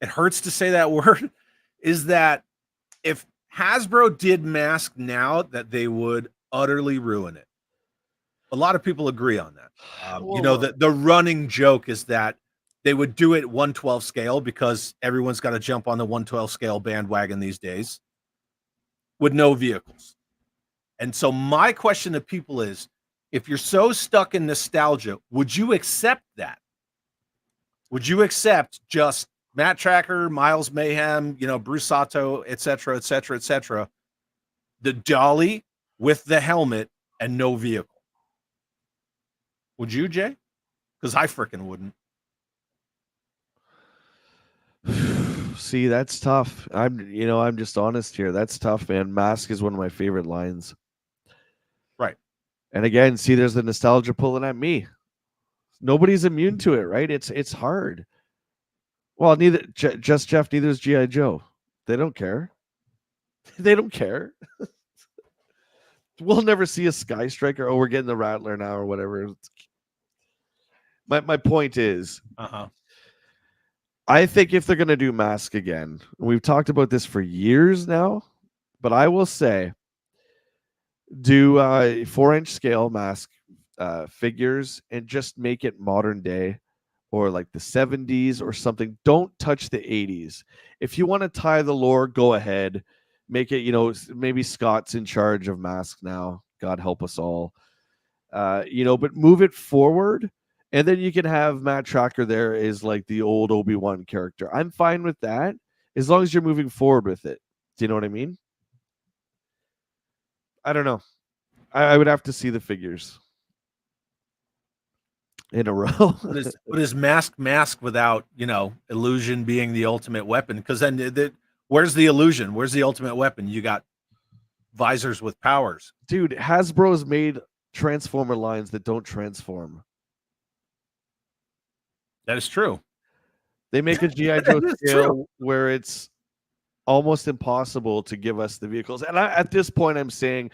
it hurts to say that word, is that if Hasbro did mask now, that they would utterly ruin it. A lot of people agree on that. The running joke is that they would do it 1/12 scale, because everyone's got to jump on the 1/12 scale bandwagon these days, with no vehicles. And so my question to people is, if you're so stuck in nostalgia, would you accept that? Would you accept just Matt Tracker, Miles Mayhem, Bruce Sato, et cetera, the dolly with the helmet and no vehicle? Would you, Jay? Because I freaking wouldn't. See, that's tough. I'm just honest here. That's tough, man. Mask is one of my favorite lines. Right. And again, see, there's the nostalgia pulling at me. Nobody's immune to it, right? It's hard. Well, neither is G.I. Joe. They don't care. They don't care. We'll never see a Sky Striker. Oh, we're getting the Rattler now or whatever. My point is, I think if they're going to do Mask again, we've talked about this for years now, but I will say, do 4-inch scale Mask figures and just make it modern day, or like the 70s or something. Don't touch the 80s. If you want to tie the lore, go ahead. Make it, maybe Scott's in charge of Mask now. God help us all. But move it forward, and then you can have Matt Tracker there as like the old Obi-Wan character. I'm fine with that as long as you're moving forward with it. Do you know what I mean? I don't know. I would have to see the figures in a row. But is mask without, illusion being the ultimate weapon? Because then where's the illusion? Where's the ultimate weapon? You got visors with powers. Dude, Hasbro's made Transformer lines that don't transform. That is true. They make a G.I. Joe scale where it's almost impossible to give us the vehicles. And at this point, I'm saying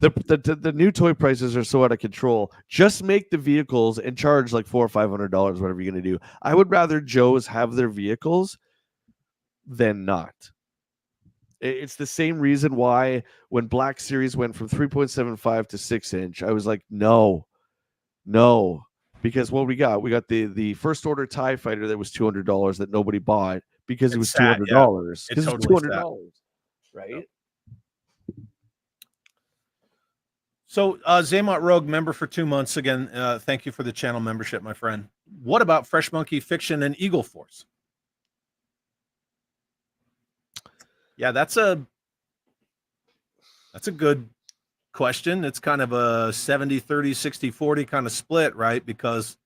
the new toy prices are so out of control. Just make the vehicles and charge like $400 or $500, whatever you're going to do. I would rather Joes have their vehicles than not. It's the same reason why when Black Series went from 3.75 to 6-inch, I was like, no. Because what we got the first order TIE fighter that was $200 that nobody bought because it was $200. Because it was $200, right? Yep. So Zaymont Rogue, member for 2 months again. Thank you for the channel membership, my friend. What about Fresh Monkey Fiction and Eagle Force? Yeah, that's a good question. It's kind of a 70-30, 60-40 kind of split, right? Because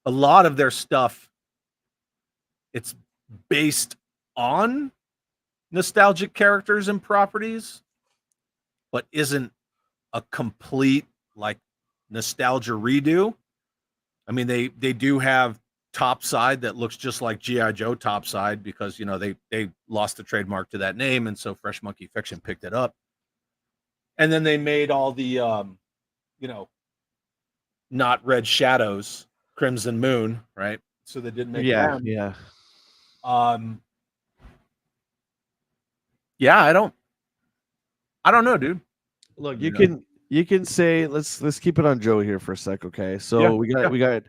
a lot of their stuff, it's based on nostalgic characters and properties, but isn't a complete like nostalgia redo. I mean, they do have Topside that looks just like G.I. Joe Topside because they lost the trademark to that name, and so Fresh Monkey Fiction picked it up. And then they made all the not Red Shadows, Crimson Moon, right? So they didn't make them. Yeah. Yeah, I don't know, dude. Look, you can say let's keep it on Joe here for a sec, okay? So we got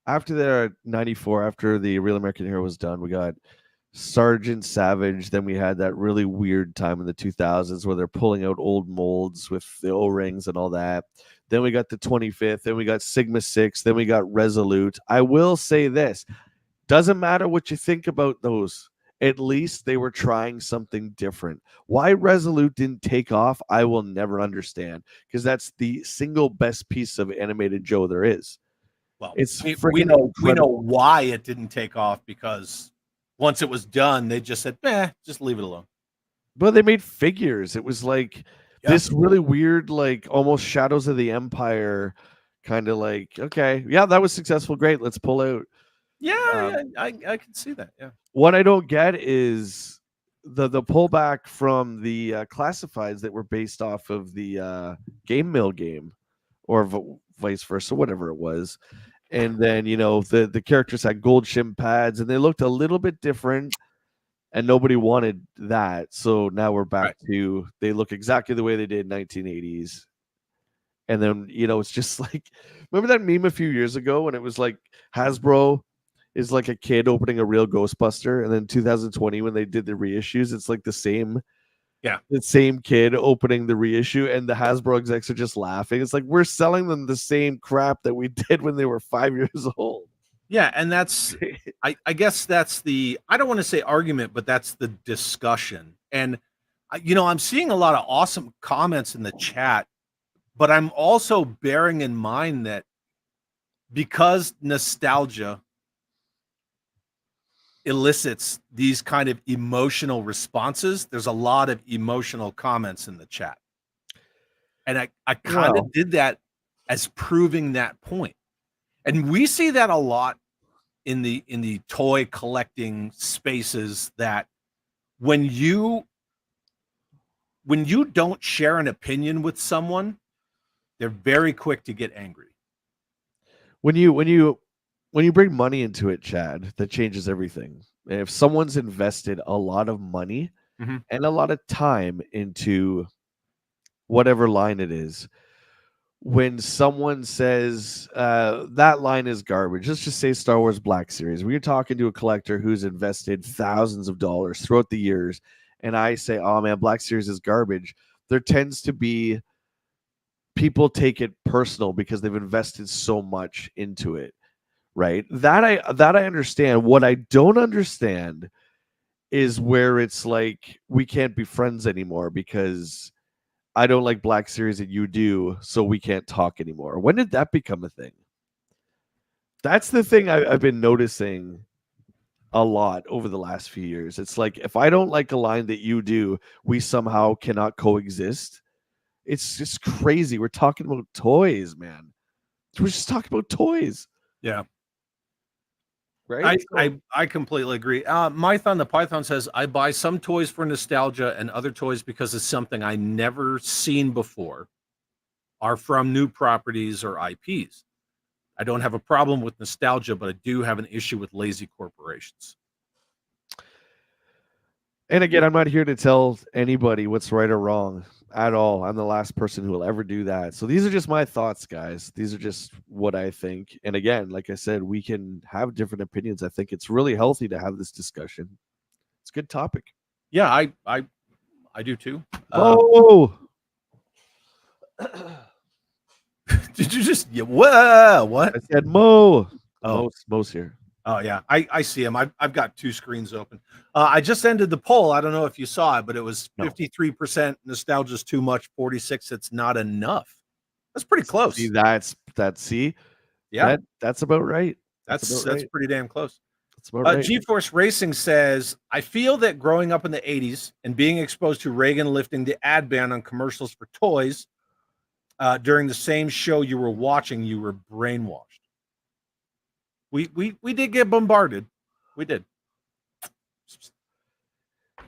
after the 94, after the Real American Hero was done, we got Sergeant Savage. Then we had that really weird time in the 2000s where they're pulling out old molds with the O-rings and all that. Then we got the 25th. Then we got Sigma 6. Then we got Resolute. I will say this. Doesn't matter what you think about those. At least they were trying something different. Why Resolute didn't take off, I will never understand. Because that's the single best piece of animated Joe there is. Well, it's we know why it didn't take off, because once it was done, they just said, just leave it alone. But they made figures. It was like this really weird, like almost Shadows of the Empire kind of like, okay, yeah, that was successful. Great, let's pull out. Yeah, I can see that. Yeah. What I don't get is the pullback from the classifieds that were based off of the Game Mill game, or vice versa, whatever it was. And then the characters had gold shim pads, and they looked a little bit different, and nobody wanted that. So now we're back to they look exactly the way they did in 1980s. And then it's just like, remember that meme a few years ago when it was like Hasbro is like a kid opening a real Ghostbuster, and then 2020 when they did the reissues, it's like the same kid opening the reissue, and the Hasbro execs are just laughing. It's like we're selling them the same crap that we did when they were 5 years old. Yeah, and that's I guess that's the, I don't want to say argument, but that's the discussion. And I'm seeing a lot of awesome comments in the chat, but I'm also bearing in mind that because nostalgia elicits these kind of emotional responses, there's a lot of emotional comments in the chat. And I kind of did that as proving that point. And we see that a lot in the toy collecting spaces, that when you don't share an opinion with someone, they're very quick to get angry. When you bring money into it, Chad, that changes everything. And if someone's invested a lot of money and a lot of time into whatever line it is, when someone says that line is garbage, let's just say Star Wars Black Series, when you're talking to a collector who's invested thousands of dollars throughout the years, and I say, "Oh man, Black Series is garbage," there tends to be people take it personal because they've invested so much into it, right? That I understand. What I don't understand is where it's like we can't be friends anymore because I don't like Black Series and you do, so we can't talk anymore. When did that become a thing? That's the thing I've been noticing a lot over the last few years. It's like if I don't like a line that you do, we somehow cannot coexist. It's just crazy. We're talking about toys, man. We're just talking about toys. Yeah. Right? I completely agree. Mython the Python says, I buy some toys for nostalgia and other toys because it's something I never seen before, are from new properties or IPs. I don't have a problem with nostalgia, but I do have an issue with lazy corporations. And again, I'm not here to tell anybody what's right or wrong at all. I'm the last person who will ever do that. So these are just my thoughts, guys. These are just what I think. And again, like I said, we can have different opinions. I think it's really healthy to have this discussion. It's a good topic. Yeah, I do too. Oh, did you just what? I said Mo. Oh, Mo's here. Oh yeah, I see him. I've got two screens open. I just ended the poll. I don't know if you saw it, but it was 53% nostalgia's too much, 46 it's not enough. That's pretty close. See, yeah, that's about right. That's pretty damn close. That's about right. GeForce Racing says, I feel that growing up in the 80s and being exposed to Reagan lifting the ad ban on commercials for toys during the same show you were watching, you were brainwashed. We did get bombarded. We did.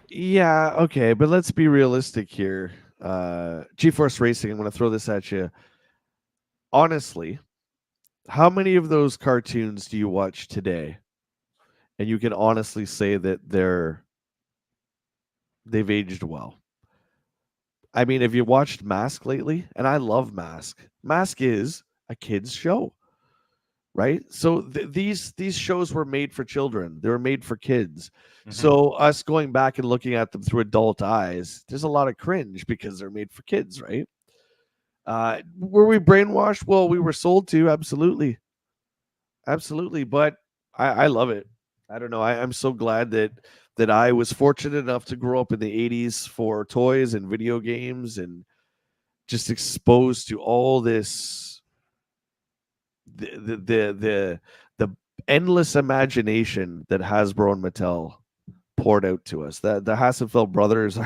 Yeah, okay, but let's be realistic here. GeForce Racing, I'm going to throw this at you. Honestly, how many of those cartoons do you watch today? And you can honestly say that they've aged well. I mean, have you watched Mask lately? And I love Mask. Mask is a kid's show. Right? So these shows were made for children. They were made for kids. Mm-hmm. So us going back and looking at them through adult eyes, there's a lot of cringe because they're made for kids, right? Were we brainwashed? Well, we were sold to, absolutely. Absolutely. But I love it. I don't know. I'm so glad that I was fortunate enough to grow up in the 80s for toys and video games and just exposed to all this the endless imagination that Hasbro and Mattel poured out to us. The Hasselfeld brothers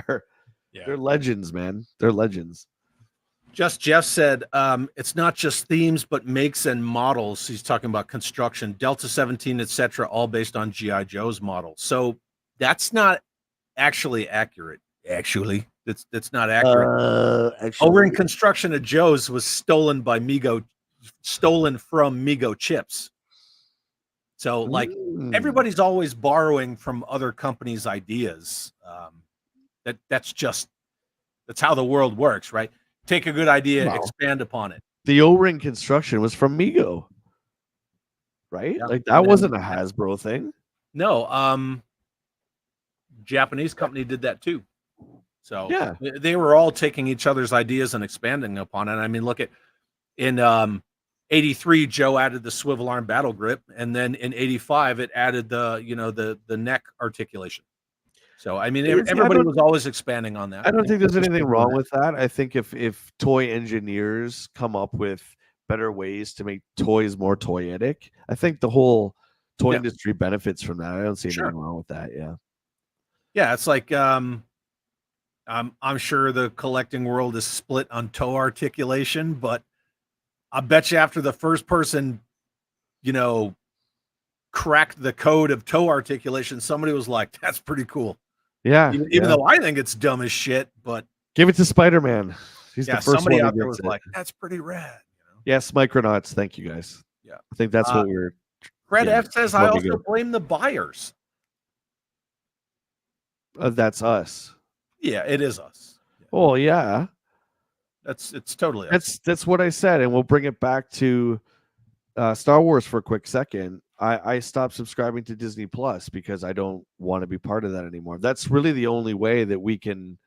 they're legends, man. They're legends. Just Jeff said it's not just themes but makes and models. He's talking about construction, Delta 17, etc., all based on GI Joe's model. So that's not actually accurate. Actually, that's not accurate. O-ring construction of Joe's was stolen from Mego chips. So like everybody's always borrowing from other companies' ideas. That's how the world works, right? Take a good idea, expand upon it. The O-ring construction was from Mego, right? Yeah. Like that wasn't a Hasbro thing. No, Japanese company did that too. So yeah, they were all taking each other's ideas and expanding upon it. I mean, look at in 83, Joe added the swivel arm battle grip, and then in 85, it added the neck articulation. So I mean, everybody was always expanding on that. I don't think there's anything wrong with that. I think if toy engineers come up with better ways to make toys more toyetic, I think the whole toy industry benefits from that. I don't see anything wrong with that. Yeah, it's like I'm sure the collecting world is split on toe articulation, but I bet you after the first person, cracked the code of toe articulation, somebody was like, that's pretty cool. Yeah. Even though I think it's dumb as shit, but give it to Spider-Man. He's the first somebody one out there was like, that's pretty rad. Yes, Micronauts. Thank you guys. Yeah. I think that's what we're. Fred F says, I also blame the buyers. That's us. Yeah, it is us. Oh, yeah. It's totally us. That's what I said, and we'll bring it back to Star Wars for a quick second. I stopped subscribing to Disney Plus because I don't want to be part of that anymore. That's really the only way that we can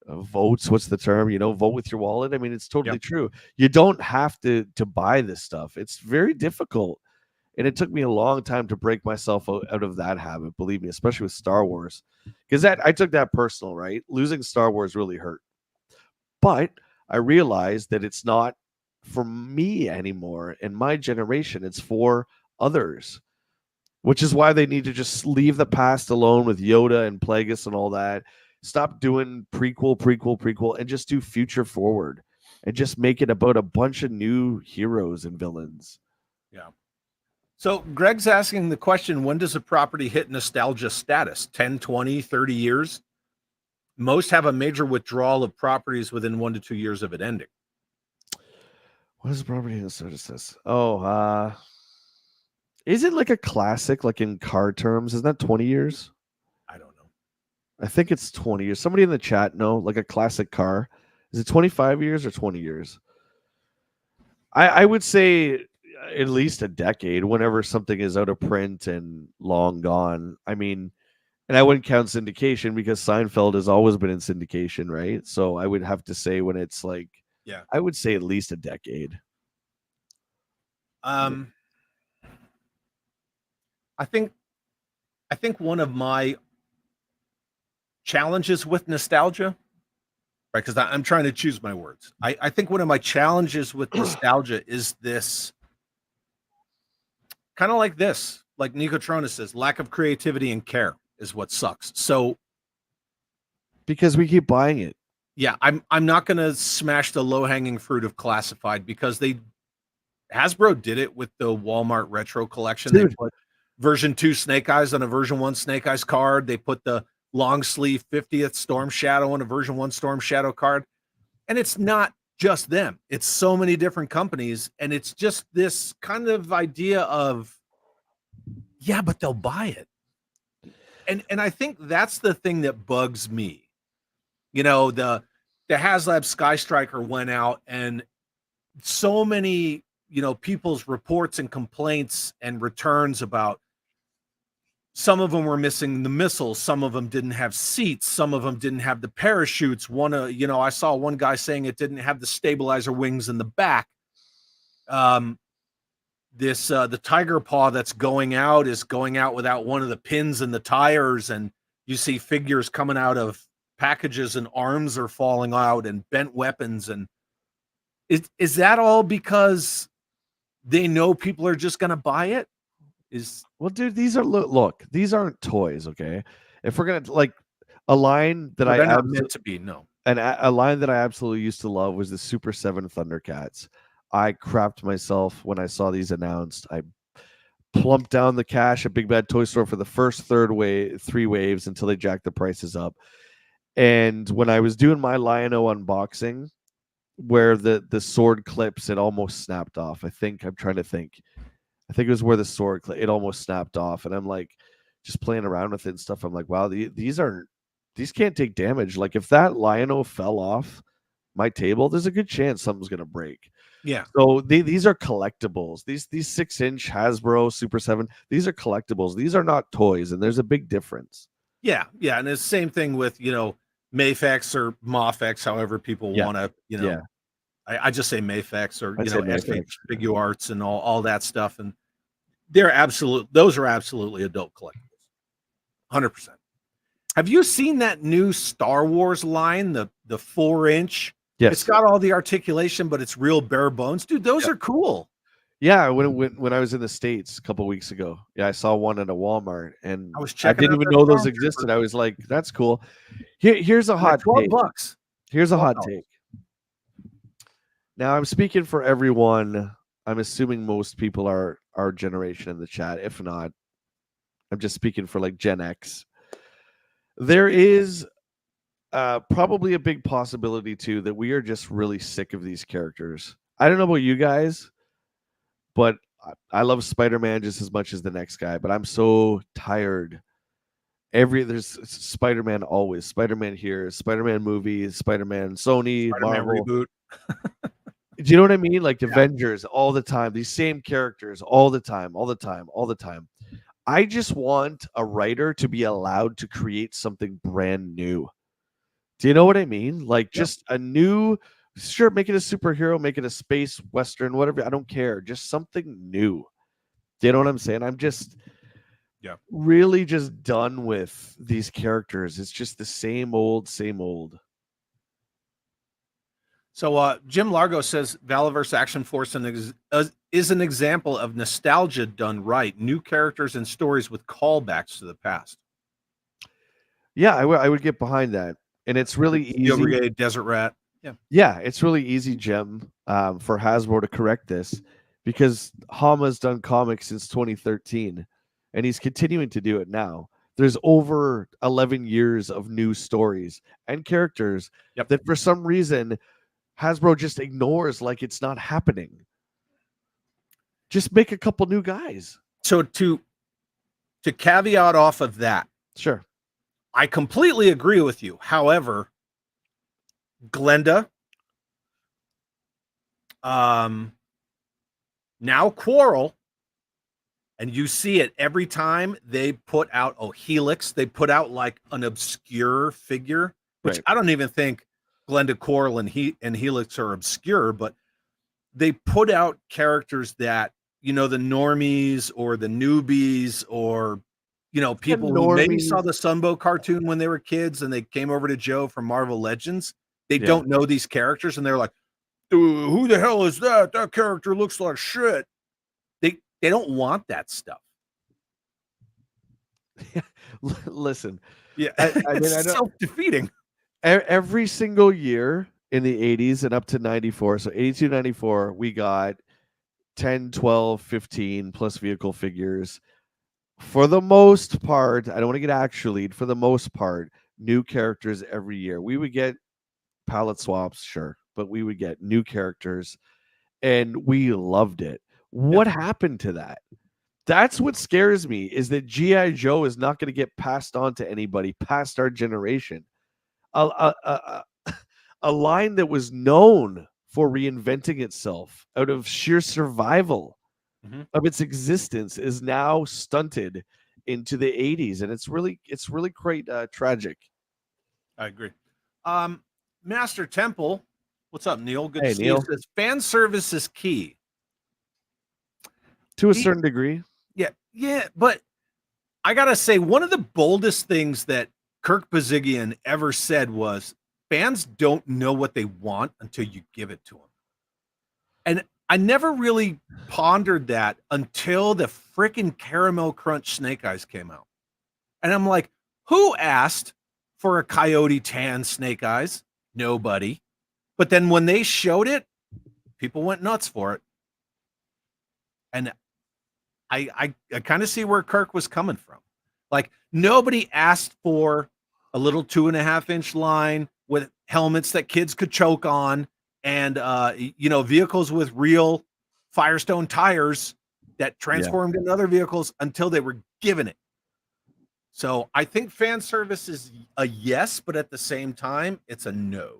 vote. What's the term? Vote with your wallet. I mean, it's totally Yep. true. You don't have to buy this stuff. It's very difficult. And it took me a long time to break myself out of that habit, believe me, especially with Star Wars. Because I took that personal, right? Losing Star Wars really hurt. But I realized that it's not for me anymore in my generation. It's for others, which is why they need to just leave the past alone with Yoda and Plagueis and all that. Stop doing prequel, and just do future forward and just make it about a bunch of new heroes and villains. Yeah. So Greg's asking the question, when does a property hit nostalgia status? 10, 20, 30 years? Most have a major withdrawal of properties within 1 to 2 years of it ending. What is the property in the Oh, is it like a classic, like in car terms? Isn't that 20 years? I don't know. I think it's 20 years. Somebody in the chat know, like a classic car. Is it 25 years or 20 years? I would say at least a decade whenever something is out of print and long gone. I mean, and I wouldn't count syndication because Seinfeld has always been in syndication, right? So I would have to say when it's like, Yeah, I would say at least a decade. I think one of my challenges with nostalgia, right? Because I'm trying to choose my words. I think one of my challenges with nostalgia is this kind of like this, like Nico Trona says, lack of creativity and care is what sucks. So because we keep buying it. yeah, I'm not gonna smash the low-hanging fruit of classified because Hasbro did it with the Walmart retro collection. Dude. They put version 2 Snake Eyes on a version 1 Snake Eyes card. They put the long sleeve 50th Storm Shadow on a version 1 Storm Shadow card. And it's not just them. It's so many different companies. And it's just this kind of idea of, yeah, but they'll buy it. And I think that's the thing that bugs me. The HasLab Sky Striker went out and so many, people's reports and complaints and returns about some of them were missing the missiles. Some of them didn't have seats. Some of them didn't have the parachutes. I saw one guy saying it didn't have the stabilizer wings in the back. The Tiger Paw that's going out is going out without one of the pins in the tires. And you see figures coming out of packages and arms are falling out and bent weapons. And is that all because they know people are just going to buy it? Well, dude, these aren't toys, okay? If we're gonna like a line that they're not meant to be, no. And a line that I absolutely used to love was the Super 7 Thundercats. I crapped myself when I saw these announced. I plumped down the cash at Big Bad Toy Store for the first 3 waves until they jacked the prices up. And when I was doing my Lion-O unboxing, where the sword clips, it almost snapped off. I'm trying to think. I think it was where the sword it almost snapped off, and I'm like just playing around with it and stuff. I'm like, wow, these can't take damage. Like if that Lion-O fell off my table, there's a good chance something's gonna break. Yeah. So these are collectibles. These 6-inch Hasbro Super 7, these are collectibles. These are not toys, and there's a big difference. Yeah, and it's the same thing with Mafex or Mafex, however people want to Yeah. I just say Mafex or Mafex. Figure Arts and all that stuff, and those are absolutely adult collectibles, 100%. Have you seen that new Star Wars line, the 4-inch? Yes. It's got all the articulation, but it's real bare bones, dude. Those are cool. Yeah, when I was in the States a couple weeks ago, I saw one at a Walmart, and I didn't even know those existed. I was like, "That's cool." Here's a hot $12. take. Here's a hot take. Now I'm speaking for everyone. I'm assuming most people are our generation in the chat. If not, I'm just speaking for like Gen X. There is probably a big possibility too that we are just really sick of these characters. I don't know about you guys, but I love Spider-Man just as much as the next guy, but I'm so tired. There's Spider-Man always. Spider-Man here, Spider-Man movies, Spider-Man Sony, Spider-Man Marvel reboot. Do you know what I mean? Like Yeah. Avengers all the time, these same characters all the time, all the time, all the time. I just want a writer to be allowed to create something brand new. Do you know what I mean? Like just a new, sure, make it a superhero, make it a space western, whatever. I don't care. Just something new. Do you know what I'm saying? I'm just really just done with these characters. It's just the same old, same old. So Jim Largo says Valaverse Action Force is an example of nostalgia done right. New characters and stories with callbacks to the past. Yeah, I would get behind that. And it's really easy. Steel Brigade, Desert Rat. Yeah, it's really easy, Jim, for Hasbro to correct this because Hama's done comics since 2013 and he's continuing to do it now. There's over 11 years of new stories and characters that for some reason Hasbro just ignores like it's not happening. Just make a couple new guys. So to caveat off of that, sure, I completely agree with you. However, Glenda, now Quarrel, and you see it every time they put out Helix. They put out like an obscure figure, which I don't even think Glenda, Quarrel, and Helix are obscure, but they put out characters that, you know, the normies or the newbies or, you know, people who maybe saw the Sunbow cartoon when they were kids and they came over to Joe from Marvel Legends. They don't know these characters and they're like, who the hell is that? That character looks like shit. They don't want that stuff. Listen. Yeah. I mean, it's self-defeating. Every single year in the 80s and up to 94, so 82, 94, we got 10, 12, 15 plus vehicle figures. For the most part, I don't want to get actually, for the most part, new characters every year. We would get palette swaps, sure, but we would get new characters and we loved it. What happened to that? That's what scares me, is that G.I. Joe is not going to get passed on to anybody past our generation. A line that was known for reinventing itself out of sheer survival of its existence is now stunted into the 80s, and it's really quite tragic. I agree. Master Temple, what's up, Neil? Good to see Neil. you. Says fan service is key to a certain degree. Yeah, but I gotta say, one of the boldest things that Kirk Bazigian ever said was, fans don't know what they want until you give it to them. And I never really pondered that until the freaking Caramel Crunch Snake Eyes came out. And I'm like, who asked for a Coyote Tan Snake Eyes? Nobody. But then when they showed it, people went nuts for it. And I kind of see where Kirk was coming from. Like, nobody asked for a little 2.5-inch line with helmets that kids could choke on and, you know, vehicles with real Firestone tires that transformed into other vehicles until they were given it. So I think fan service is a yes, but at the same time, it's a no.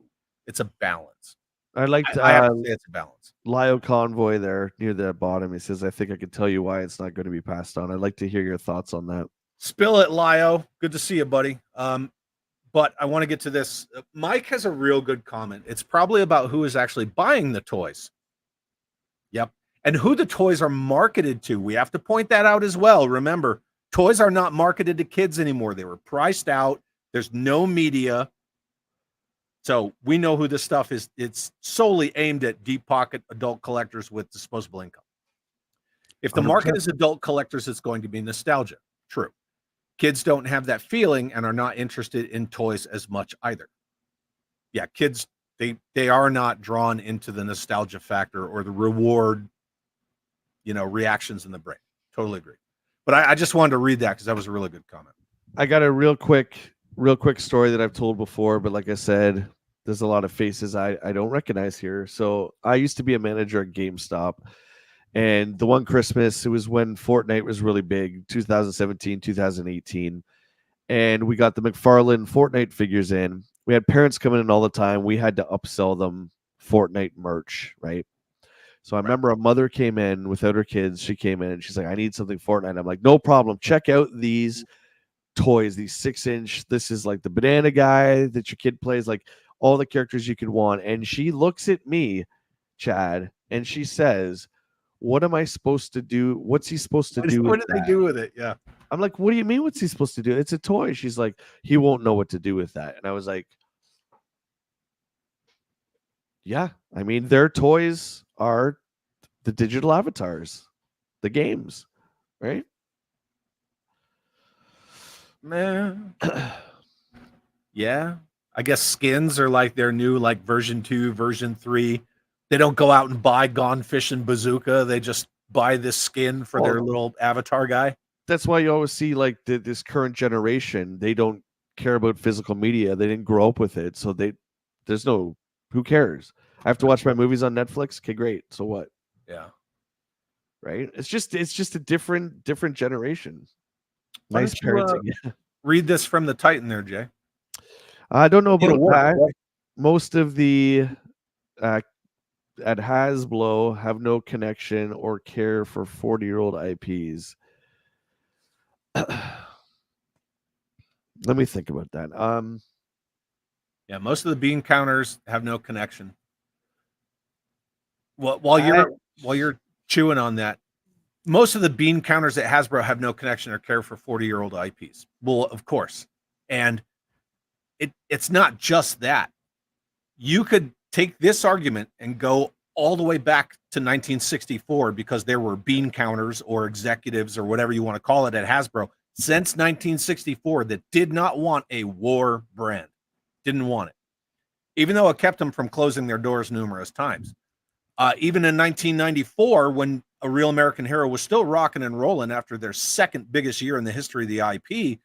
It's a balance. I liked I have to say it's a balance. Lio Convoy there near the bottom. He says, I think I can tell you why it's not going to be passed on. I'd like to hear your thoughts on that. Spill it, Lio. Good to see you, buddy. But I want to get to this. Mike has a real good comment. It's probably about who is actually buying the toys. Yep. And who the toys are marketed to. We have to point that out as well. Remember, toys are not marketed to kids anymore. They were priced out. There's no media. So we know who this stuff is. It's solely aimed at deep pocket adult collectors with disposable income. If the market is adult collectors, it's going to be nostalgia. True. Kids don't have that feeling and are not interested in toys as much either. Yeah, kids, they are not drawn into the nostalgia factor or the reward, you know, reactions in the brain. Totally agree. But I just wanted to read that because that was a really good comment. I got a real quick story that I've told before, but like I said, there's a lot of faces I don't recognize here. So I used to be a manager at GameStop, and the one Christmas, it was when Fortnite was really big, 2017, 2018, and we got the McFarlane Fortnite figures in. We had parents coming in all the time. We had to upsell them Fortnite merch, right? So I remember a mother came in without her kids. She came in and she's like, I need something Fortnite. I'm like, no problem. Check out these toys, these 6-inch. This is like the banana guy that your kid plays, like all the characters you could want. And she looks at me, Chad, and she says, what am I supposed to do? What's he supposed to do? What did they do with it? Yeah. I'm like, what do you mean? What's he supposed to do? It's a toy. She's like, he won't know what to do with that. And I was like, yeah, I mean, their toys are the digital avatars, the games, right? Man. Yeah. I guess skins are like their new, like version 2, version 3. They don't go out and buy Gone Fishing Bazooka. They just buy this skin for their little avatar guy. That's why you always see like this current generation, they don't care about physical media. They didn't grow up with it. So there's no, who cares? I have to watch my movies on Netflix. Okay, great. So what? Yeah. Right. It's just a different generation. Why Nice parenting. Read this from the Titan there, Jay. I don't know about that. Most of the at Hasbro have no connection or care for 40-year-old IPs. Let me think about that. Yeah, most of the bean counters have no connection. Well, while you're chewing on that, most of the bean counters at Hasbro have no connection or care for 40-year-old IPs. Well, of course. And it's not just that. You could take this argument and go all the way back to 1964 because there were bean counters or executives or whatever you want to call it at Hasbro since 1964 that did not want a war brand. Didn't want it. Even though it kept them from closing their doors numerous times. Even in 1994, when A Real American Hero was still rocking and rolling after their second biggest year in the history of the IP,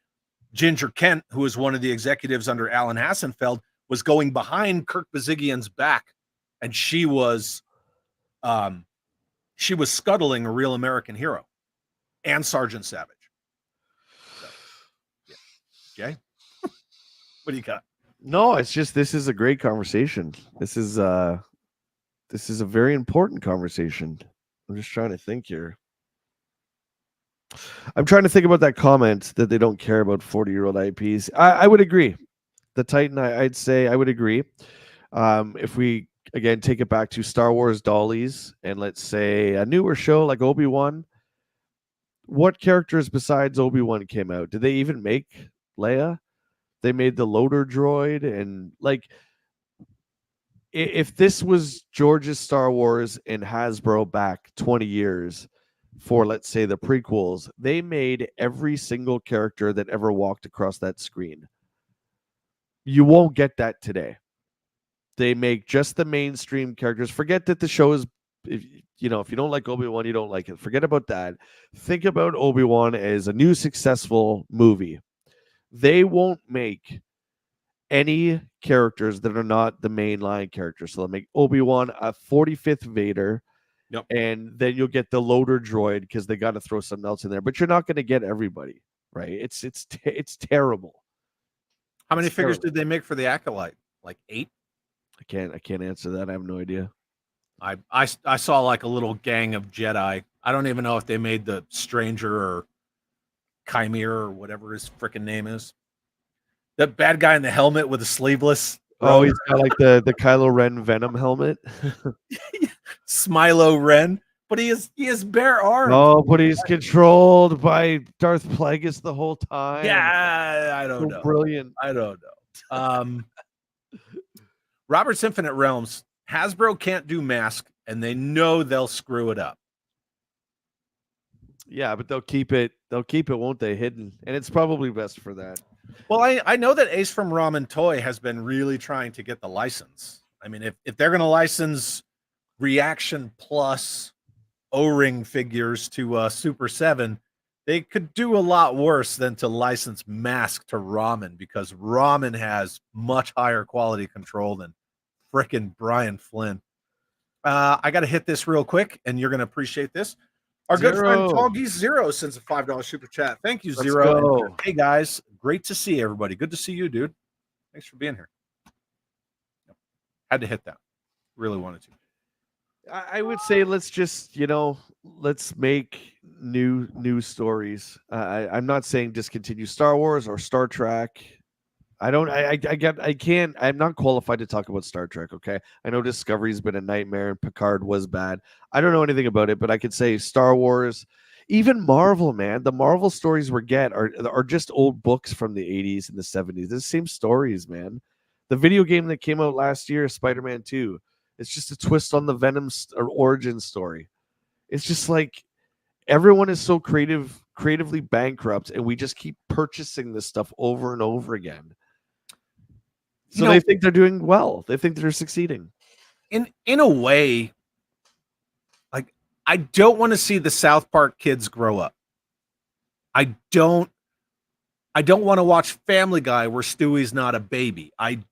Ginger Kent, who was one of the executives under Alan Hassenfeld, was going behind Kirk Bazigian's back, and she was scuttling A Real American Hero and Sergeant Savage. So, yeah. Okay. What do you got? No, it's just this is a great conversation. This is a very important conversation. I'm just trying to think here. I'm trying to think about that comment that they don't care about 40-year-old IPs. I would agree. The Titan, I'd say I would agree. If we again take it back to Star Wars dollies and let's say a newer show like Obi-Wan, what characters besides Obi-Wan came out? Did they even make Leia? They made the loader droid, and like if this was George's Star Wars and Hasbro back 20 years for, let's say, the prequels, they made every single character that ever walked across that screen. You won't get that today. They make just the mainstream characters. Forget that the show is, if you don't like Obi-Wan, you don't like it. Forget about that. Think about Obi-Wan as a new successful movie. They won't make any characters that are not the main line characters. So they'll make Obi-Wan a 45th Vader. Yep. And then you'll get the loader droid because they got to throw something else in there. But you're not going to get everybody, right? It's terrible. How many figures did they make for the Acolyte? Like 8? I can't answer that. I have no idea. I saw like a little gang of Jedi. I don't even know if they made the Stranger or Chimera or whatever his freaking name is. That bad guy in the helmet with the sleeveless. Oh, he's got like the Kylo Ren Venom helmet. Smilo Ren, but he has bare arms. Oh, but he's controlled by Darth Plagueis the whole time. Yeah, I don't know. Brilliant. I don't know. Robert's Infinite Realms. Hasbro can't do mask, and they know they'll screw it up. Yeah, but they'll keep it, won't they, hidden? And it's probably best for that. Well, I know that Ace from Ramen Toy has been really trying to get the license. I mean, if they're going to license Reaction Plus O-ring figures to Super 7, they could do a lot worse than to license Mask to Ramen, because Ramen has much higher quality control than frickin' Brian Flynn. I got to hit this real quick, and you're going to appreciate this. Our good friend Toggy Zero sends a $5 super chat. Thank you, Zero. Hey, guys. Great to see everybody. Good to see you, dude. Thanks for being here. Had to hit that. Really wanted to. I would say let's just, let's make new stories. I'm not saying discontinue Star Wars or Star Trek. I'm not qualified to talk about Star Trek. Okay, I know Discovery's been a nightmare and Picard was bad. I don't know anything about it, but I could say Star Wars, even Marvel, man. The Marvel stories we get are just old books from the 80s and the 70s. The same stories, man. The video game that came out last year, Spider-Man 2, it's just a twist on the Venom origin story. It's just like everyone is so creatively bankrupt, and we just keep purchasing this stuff over and over again. So they think they're doing well. They think they're succeeding. In a way, like, I don't want to see the South Park kids grow up. I don't want to watch Family Guy where Stewie's not a baby. I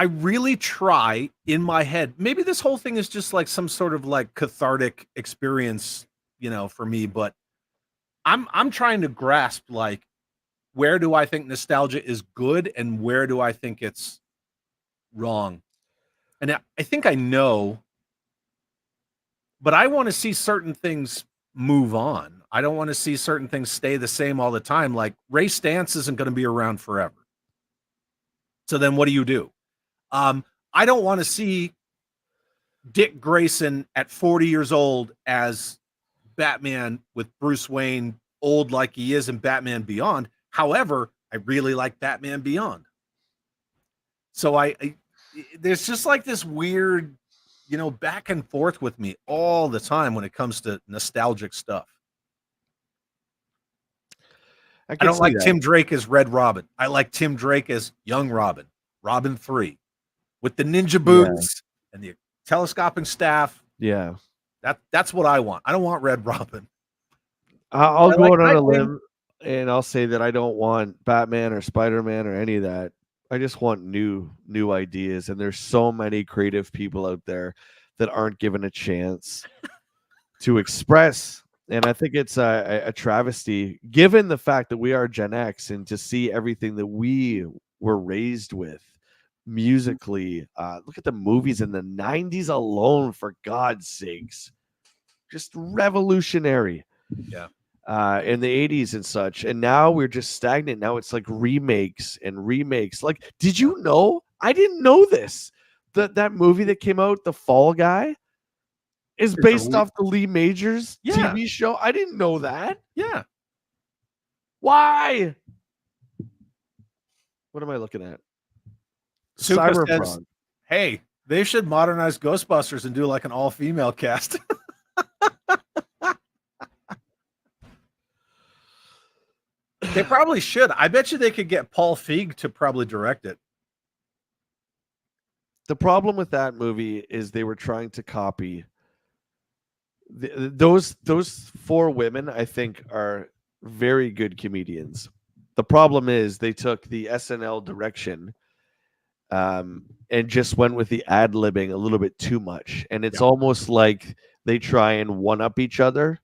really try in my head. Maybe this whole thing is just like some sort of like cathartic experience, for me, but I'm trying to grasp, like, where do I think nostalgia is good and where do I think it's wrong? And I think I know, but I want to see certain things move on. I don't want to see certain things stay the same all the time. Like, Ray Stantz isn't going to be around forever. So then what do? I don't want to see Dick Grayson at 40 years old as Batman with Bruce Wayne old like he is in Batman Beyond. However, I really like Batman Beyond. So there's just like this weird, back and forth with me all the time when it comes to nostalgic stuff. I don't like Tim Drake as Red Robin. I like Tim Drake as Young Robin, Robin 3, with the ninja boots and the telescoping staff. Yeah. That's what I want. I don't want Red Robin. I'll go out on a limb and I'll say that I don't want Batman or Spider-Man or any of that. I just want new ideas. And there's so many creative people out there that aren't given a chance to express. And I think it's a travesty, given the fact that we are Gen X, and to see everything that we were raised with musically. Look at the movies in the 90s alone, for God's sakes. Just revolutionary. Yeah. In the 80s and such. And now we're just stagnant. Now it's like remakes and remakes. Like, did you know? I didn't know this. That movie that came out, The Fall Guy, is based off the Lee Majors TV show. I didn't know that. Yeah. Why? What am I looking at? Suka says, hey, they should modernize Ghostbusters and do like an all-female cast. They probably should. I bet you they could get Paul Feig to probably direct it. The problem with that movie is they were trying to copy those four women. I think are very good comedians. The problem is they took the SNL direction and just went with the ad-libbing a little bit too much. And it's almost like they try and one-up each other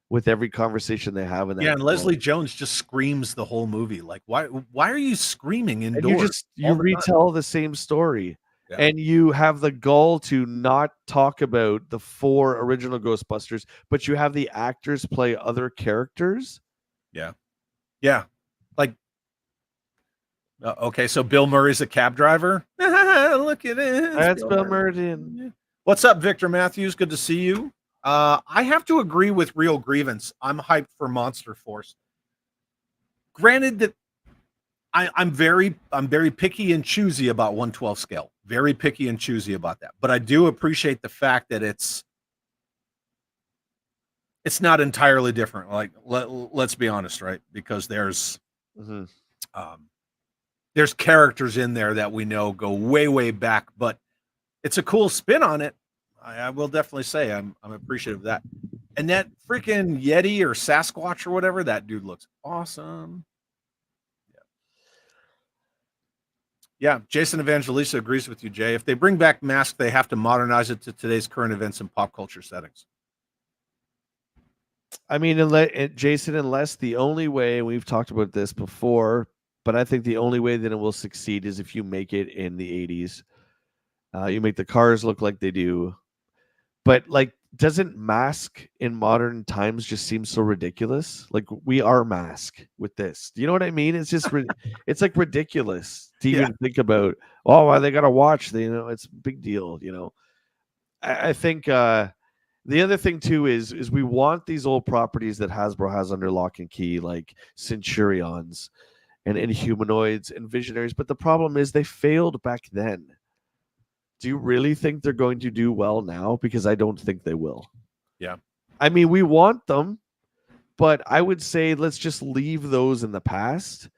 with every conversation they have in that. Yeah, and Leslie Jones just screams the whole movie. Like, why are you screaming indoors? And you retell the same story. Yeah. And you have the gall to not talk about the four original Ghostbusters, but you have the actors play other characters. Yeah. Yeah. Like, okay, so Bill Murray's a cab driver. Look at this. That's Bill Murray. What's up, Victor Matthews? Good to see you. I have to agree with Real Grievance. I'm hyped for Monster Force. Granted that I'm very picky and choosy about 1/12 scale. Very picky and choosy about that. But I do appreciate the fact that it's not entirely different. Like, let's be honest, right? Because there's characters in there that we know go way, way back, but it's a cool spin on it. I will definitely say I'm appreciative of that. And that freaking Yeti or Sasquatch or whatever, that dude looks awesome. Yeah, Jason Evangelista agrees with you, Jay. If they bring back Mask, they have to modernize it to today's current events and pop culture settings. I mean, Jason, unless the only way, we've talked about this before, but I think the only way that it will succeed is if you make it in the 80s. You make the cars look like they do. But like, doesn't Mask in modern times just seem so ridiculous? Like, we are Mask with this. Do you know what I mean? It's just it's like ridiculous to even think about. Oh, well, they got to watch. It's a big deal. I think the other thing too is we want these old properties that Hasbro has under lock and key, like Centurions and Humanoids and Visionaries. But the problem is they failed back then. Do you really think they're going to do well now? Because I don't think they will. Yeah. I mean, we want them, but I would say let's just leave those in the past,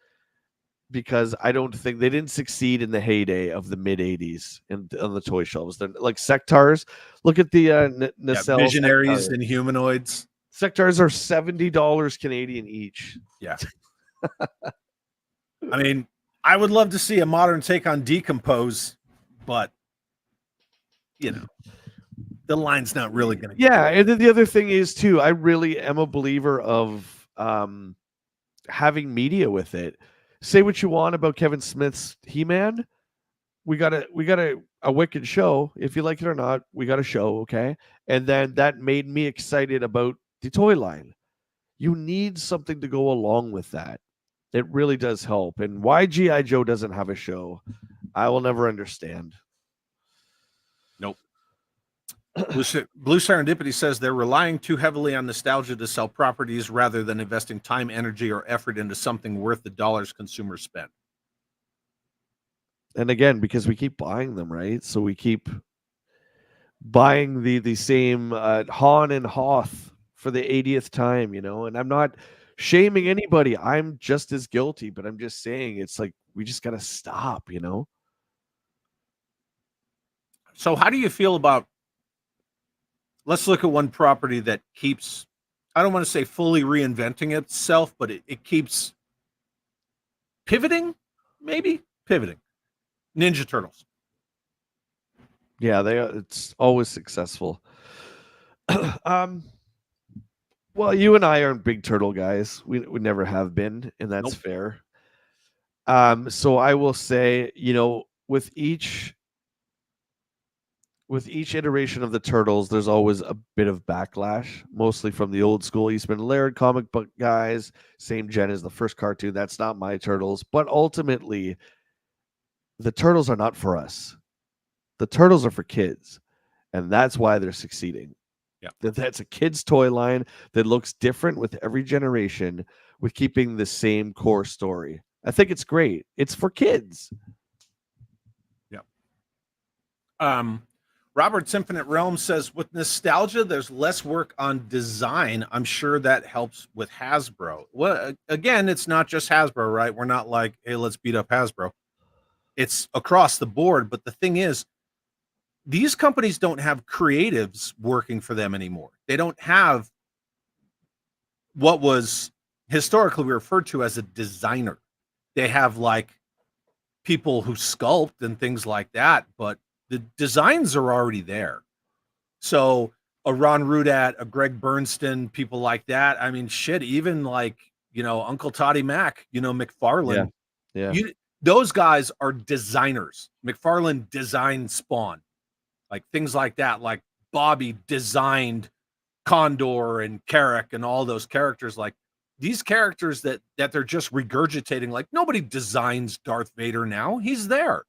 because I don't think they didn't succeed in the heyday of the mid 80s and on the toy shelves. They're like Sectars. Look at the Nacelle Visionaries Sectar. and Humanoids. Sectars are $70 Canadian each. Yeah. I mean, I would love to see a modern take on Decompose, but the line's not really going to. Yeah, and then the other thing is too, I really am a believer of having media with it. Say what you want about Kevin Smith's He-Man. We got a wicked show. If you like it or not, we got a show, okay? And then that made me excited about the toy line. You need something to go along with that. It really does help. And why G.I. Joe doesn't have a show, I will never understand. Nope. Blue Serendipity says they're relying too heavily on nostalgia to sell properties rather than investing time, energy, or effort into something worth the dollars consumers spend. And again, because we keep buying them, right? So we keep buying the same Han and Hoth for the 80th time, and I'm not shaming anybody. I'm just as guilty, but I'm just saying it's like we just got to stop, So how do you feel about, let's look at one property that keeps, I don't want to say fully reinventing itself, but it keeps pivoting, maybe pivoting. Ninja Turtles. Yeah, it's always successful. Well, you and I aren't big turtle guys. We never have been, and that's fair. So I will say, with each iteration of the Turtles, there's always a bit of backlash, mostly from the old school Eastman Laird comic book guys. Same gen as the first cartoon. That's not my Turtles. But ultimately, the Turtles are not for us. The Turtles are for kids. And that's why they're succeeding. Yeah. That's a kid's toy line that looks different with every generation, with keeping the same core story. I think it's great. It's for kids. Yeah. Robert's Infinite Realm says, with nostalgia, there's less work on design. I'm sure that helps with Hasbro. Well, again, it's not just Hasbro, right? We're not like, hey, let's beat up Hasbro. It's across the board. But the thing is, these companies don't have creatives working for them anymore. They don't have what was historically referred to as a designer. They have like people who sculpt and things like that, but the designs are already there. So a Ron Rudat, a Greg Bernston, people like that. I mean, shit, even like, Uncle Toddy Mac, McFarlane. Yeah. Those guys are designers. McFarlane designed Spawn. Like things like that, like Bobby designed Condor and Carrick and all those characters. Like these characters that they're just regurgitating. Like nobody designs Darth Vader now. He's there.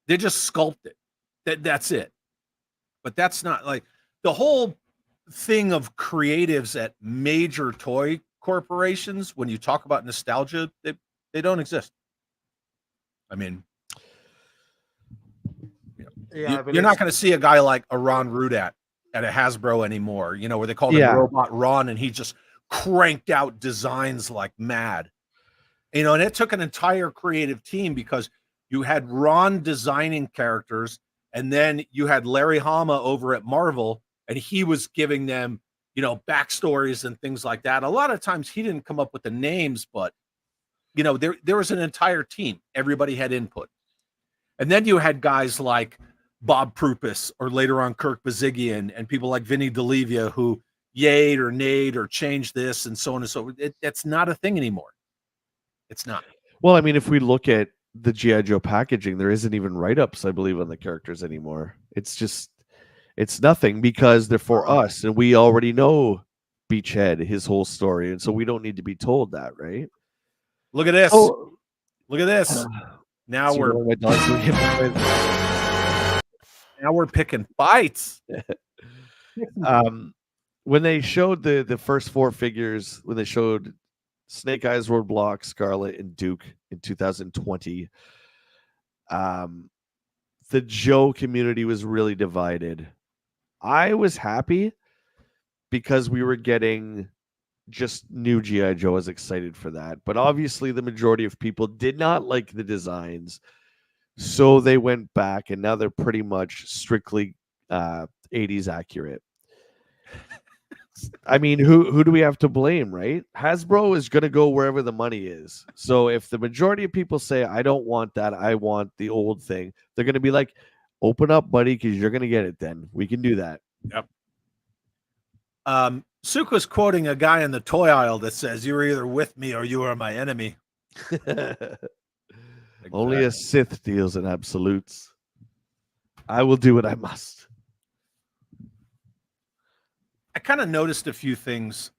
They just sculpt it. That's it. But that's not like the whole thing of creatives at major toy corporations. When you talk about nostalgia, they don't exist. I mean, you're not going to see a guy like a Ron Rudat at a Hasbro anymore, where they called him Robot Ron, and he just cranked out designs like mad. And it took an entire creative team, because you had Ron designing characters, and then you had Larry Hama over at Marvel, and he was giving them, backstories and things like that. A lot of times he didn't come up with the names, but, there was an entire team. Everybody had input. And then you had guys like Bob Prupis, or later on Kirk Bazigian, and people like Vinny Delevia, who, yayed or nayed or changed this and so on and so forth. That's not a thing anymore. It's not. Well, I mean, if we look at the G.I. Joe packaging, there isn't even write-ups, I believe, on the characters anymore. It's nothing because they're for us, and we already know Beachhead, his whole story, and so we don't need to be told that, right? Look at this. Oh, Look at this. Now see, we're one of my dogs would get now we're picking fights. When they showed the first four figures, when they showed Snake Eyes, Roadblock, Scarlet, and Duke in 2020, the Joe community was really divided. I was happy because we were getting just new G.I. Joe. I was excited for that. But obviously, the majority of people did not like the designs. So they went back, and now they're pretty much strictly 80s accurate. I mean, who do we have to blame, right? Hasbro is going to go wherever the money is. So if the majority of people say, I don't want that, I want the old thing, they're going to be like, open up, buddy, because you're going to get it then. We can do that. Yep. Suk was quoting a guy in the toy aisle that says, "You are either with me or you are my enemy." Exactly. Only a Sith deals in absolutes. I will do what I must. I kind of noticed a few things.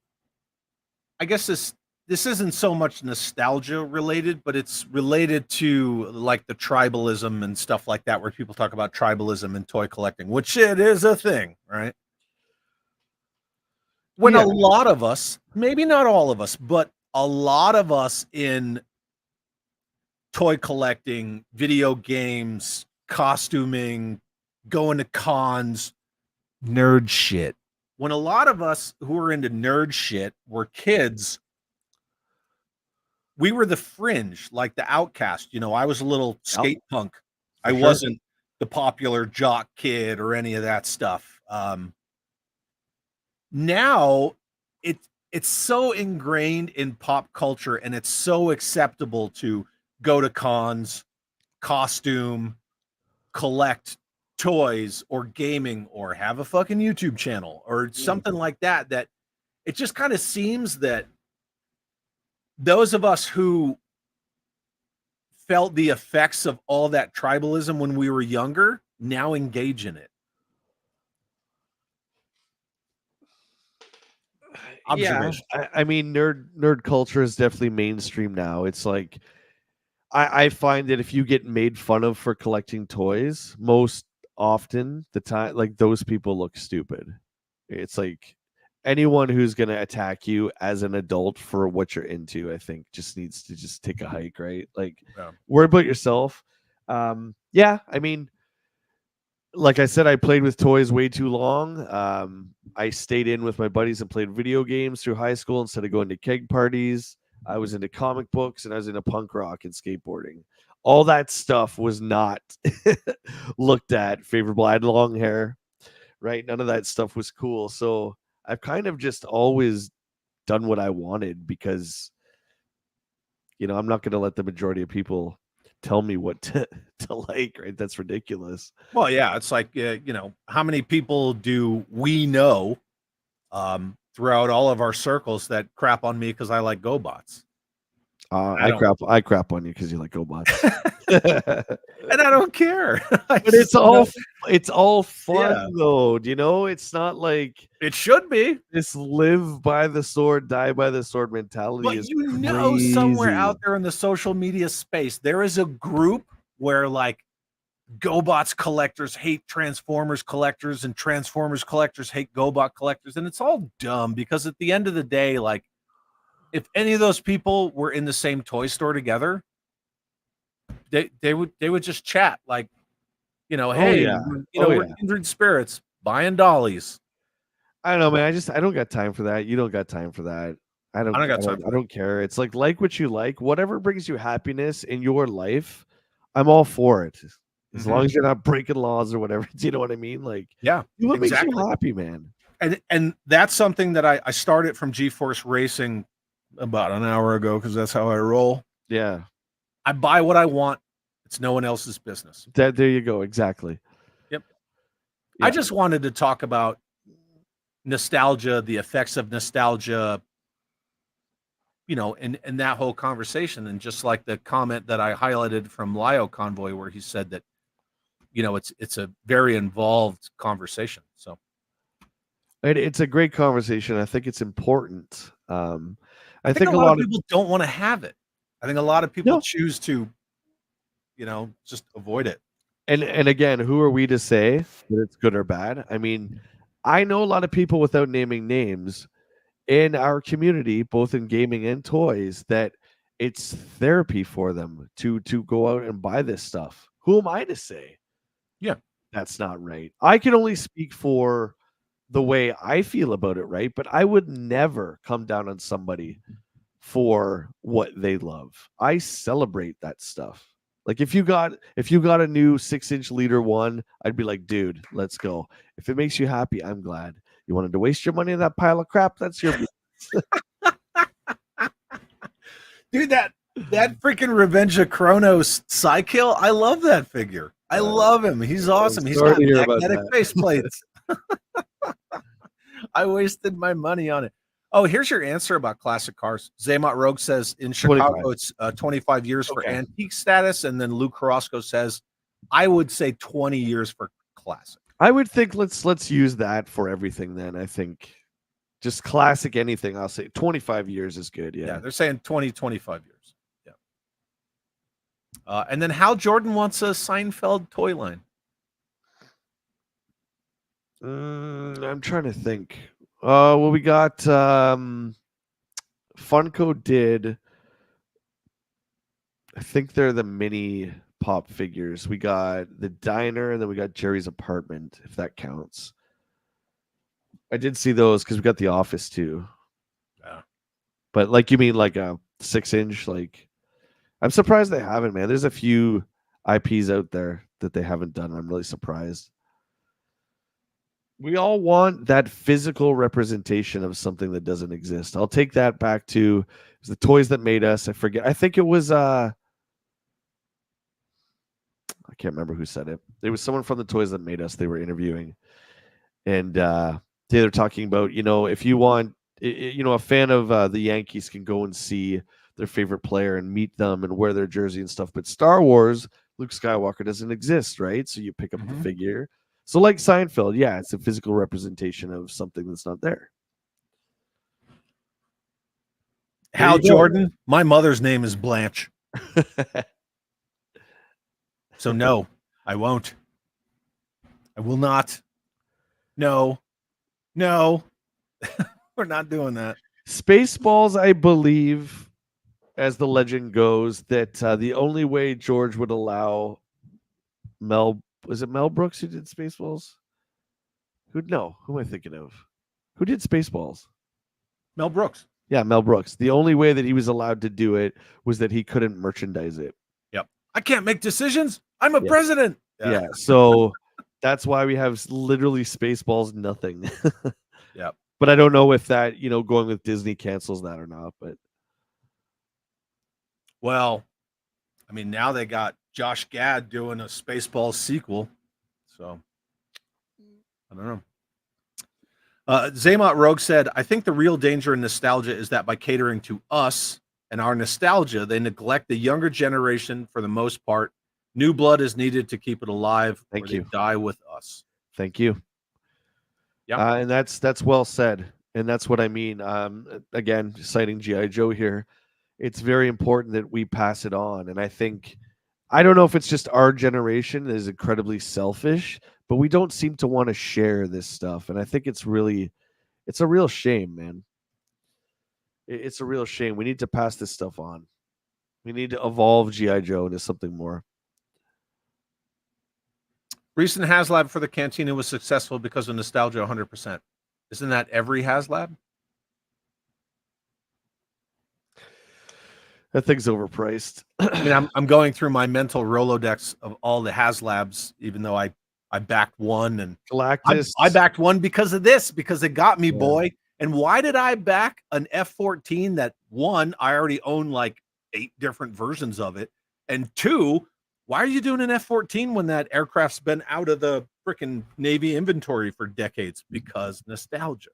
I guess this isn't so much nostalgia related, but it's related to like the tribalism and stuff like that, where people talk about tribalism and toy collecting, which it is a thing, right? When a lot of us, maybe not all of us, but a lot of us in toy collecting, video games, costuming, going to cons, nerd shit. When a lot of us who are into nerd shit were kids, we were the fringe, like the outcast. You know, I was a little skate punk. I wasn't the popular jock kid or any of that stuff. Now it's so ingrained in pop culture, and it's so acceptable to go to cons, costume, collect toys or gaming or have a fucking YouTube channel or something like that, that it just kind of seems that those of us who felt the effects of all that tribalism when we were younger now engage in it. Observation. Yeah, I mean, nerd culture is definitely mainstream now. It's like I find that if you get made fun of for collecting toys, most often the time, like those people look stupid. It's like anyone who's gonna attack you as an adult for what you're into, I think, just needs to just take a hike, right? Like, worry about yourself. Yeah, I mean, like I said, I played with toys way too long. I stayed in with my buddies and played video games through high school instead of going to keg parties. I was into comic books and I was into punk rock and skateboarding. All that stuff was not looked at favorable. I had long hair, right? None of that stuff was cool. So I've kind of just always done what I wanted because, you know, I'm not going to let the majority of people tell me what to like, right? That's ridiculous. Well, yeah, it's like, you know, how many people do we know throughout all of our circles that crap on me because I like GoBots? I crap on you because you like GoBots. And I don't care. But it's all fun though. You know, it's not like it should be. This live by the sword, die by the sword mentality. But is you crazy. know, somewhere out there in the social media space, there is a group where like GoBots collectors hate Transformers collectors and Transformers collectors hate GoBot collectors, and it's all dumb because at the end of the day, like, if any of those people were in the same toy store together, they would just chat like, you know, hey, we're kindred spirits buying dollies. I don't know, man. I don't got time for that. You don't got time for that. I don't care. It's like what you like, whatever brings you happiness in your life. I'm all for it. As long as you're not breaking laws or whatever. Do you know what I mean? Like, yeah, what makes you happy, man? And that's something that I started from G-Force Racing about an hour ago because that's how I roll. Yeah. I buy what I want. It's no one else's business. There you go. Exactly. Yep. Yeah. I just wanted to talk about nostalgia, the effects of nostalgia, and that whole conversation. And just like the comment that I highlighted from Lio Convoy, where he said that, it's a very involved conversation. So It's a great conversation. I think it's important. I think a lot of people don't want to have it. I think a lot of people choose to, just avoid it. And again, who are we to say that it's good or bad? I mean, I know a lot of people, without naming names, in our community, both in gaming and toys, that it's therapy for them to go out and buy this stuff. Who am I to say? Yeah, that's not right. I can only speak for the way I feel about it, right? But I would never come down on somebody for what they love. I celebrate that stuff. Like if you got a new 6-inch leader one, I'd be like, dude, let's go. If it makes you happy, I'm glad. You wanted to waste your money on that pile of crap? That's your dude. That freaking Revenge of Kronos Psykill, I love that figure. I love him. He's awesome. He's got magnetic face plates. I wasted my money on it. Oh, here's your answer about classic cars. Zaymot Rogue says in Chicago 25. It's 25 years for antique status, and then Luke Carrasco says, I would say 20 years for classic. I would think let's use that for everything then. I think just classic anything. I'll say 25 years is good. Yeah, they're saying 25 years. Yeah. And then Hal Jordan wants a Seinfeld toy line. I'm trying to think. Well, we got Funko did. I think they're the mini pop figures. We got the diner, and then we got Jerry's apartment, if that counts. I did see those because we got the office too. Yeah. But like, you mean like a 6-inch? Like, I'm surprised they haven't, man. There's a few IPs out there that they haven't done. I'm really surprised. We all want that physical representation of something that doesn't exist. I'll take that back to the toys that made us. I forget. I think it was I can't remember who said it. It was someone from the Toys That Made Us they were interviewing. And they were talking about, if you want, a fan of the Yankees can go and see their favorite player and meet them and wear their jersey and stuff. But Star Wars, Luke Skywalker doesn't exist, right? So you pick up the figure. So like Seinfeld, yeah, it's a physical representation of something that's not there. Hal Jordan, my mother's name is Blanche. So no, I won't. I will not. No. We're not doing that. Spaceballs, I believe, as the legend goes, that the only way George would allow was it Mel Brooks who did Spaceballs? Who am I thinking of? Who did Spaceballs? Mel Brooks. Yeah, Mel Brooks. The only way that he was allowed to do it was that he couldn't merchandise it. Yep. I can't make decisions. I'm a president. Yeah. So that's why we have literally Spaceballs nothing. Yeah. But I don't know if that, going with Disney cancels that or not. But well, I mean, now they got Josh Gad doing a Spaceballs sequel. So I don't know. Zaymot Rogue said, I think the real danger in nostalgia is that by catering to us and our nostalgia, they neglect the younger generation for the most part. New blood is needed to keep it alive. Thank you. They die with us. Thank you. Yeah. And that's well said. And that's what I mean. Again, citing G.I. Joe here, it's very important that we pass it on. And I don't know if it's just our generation that is incredibly selfish, but we don't seem to want to share this stuff. And I think it's a real shame, man. It's a real shame. We need to pass this stuff on. We need to evolve G.I. Joe into something more. Recent HasLab for the Cantina was successful because of nostalgia 100%. Isn't that every HasLab? That thing's overpriced. I mean, I'm going through my mental Rolodex of all the HasLabs, even though I backed one, and Galactus. I backed one because of this, because it got me, boy. And why did I back an F-14 that, one, I already own like 8 different versions of it, and 2, why are you doing an F-14 when that aircraft's been out of the freaking Navy inventory for decades because nostalgia.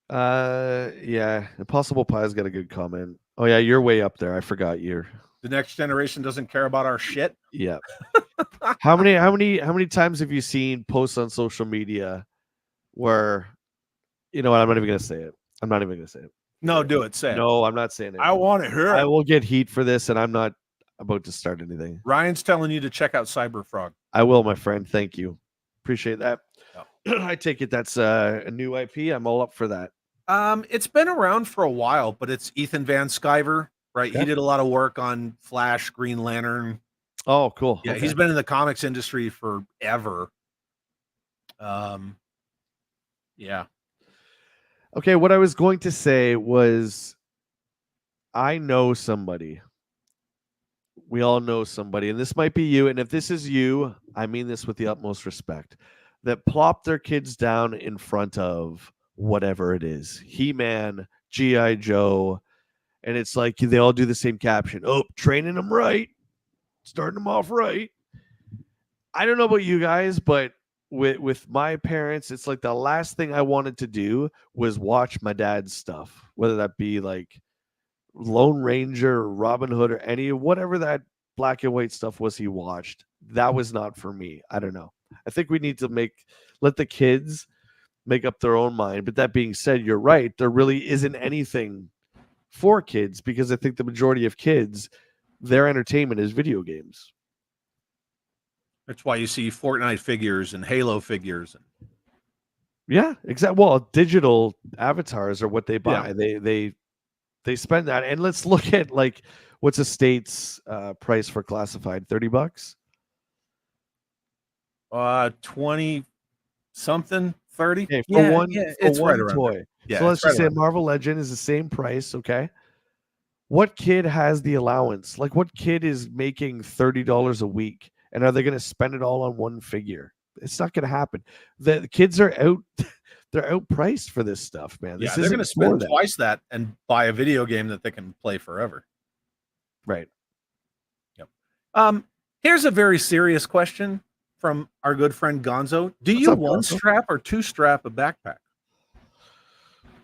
Yeah, Impossible Pie's got a good comment. Oh yeah, you're way up there. I forgot you're. The next generation doesn't care about our shit. Yeah. How many times have you seen posts on social media where, you know what? I'm not even gonna say it. I'm not even gonna say it. No, do it. Say it. No, I'm not saying it. I want to hear I it. will get heat for this, and I'm not about to start anything. Ryan's telling you to check out Cyberfrog. I will, my friend. Thank you. Appreciate that. Yeah. I take it that's a new IP. I'm all up for that. It's been around for a while, but it's Ethan Van Sciver, right? Okay. He did a lot of work on Flash, Green Lantern. Oh, cool. Yeah, Okay. he's been in the comics industry forever. Yeah. Okay, what I was going to say was I know somebody. We all know somebody, and this might be you. And if this is you, I mean this with the utmost respect, that plop their kids down in front of whatever it is, He-Man, G.I. Joe, and it's like they all do the same caption. Oh, training them right, starting them off right. I don't know about you guys, but with my parents, it's like the last thing I wanted to do was watch my dad's stuff, whether that be like Lone Ranger, Robin Hood, or any whatever that black and white stuff was he watched. That was not for me. I don't know. I think we need to let the kids make up their own mind. But that being said, you're right. There really isn't anything for kids because I think the majority of kids, their entertainment is video games. That's why you see Fortnite figures and Halo figures. Yeah, exactly. Well, digital avatars are what they buy. Yeah. They spend that. And let's look at like what's a state's price for classified? $30? 20 something, 30. Okay, It's one right around toy. there. Yeah, So let's it's right just say around Marvel Legend is the same price. Okay. What kid has the allowance? Like, what kid is making $30 a week? And are they going to spend it all on one figure? It's not going to happen. The kids are out. They're outpriced for this stuff, man. Yeah, This they're going to isn't for spend them. twice that and buy a video game that they can play forever. Right. Yep. Here's a very serious question from our good friend Gonzo. Do What's you up, one Gonzo? strap or two strap a backpack?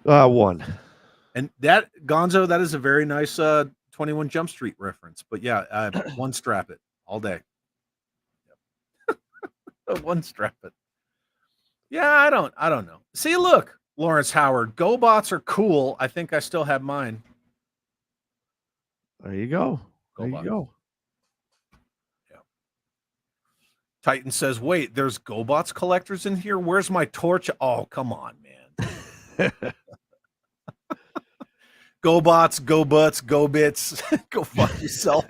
One. And that Gonzo, that is a very nice 21 Jump Street reference. But yeah, one strap it all day. Yep. One strap it. Yeah, I don't know. See, look, Lawrence Howard, GoBots are cool. I think I still have mine. There you go. There GoBots. you go. Yeah. Titan says, wait, there's GoBots collectors in here? Where's my torch? Oh, come on, man. GoBots, Go Butts, Go Bits. Go fuck yourself.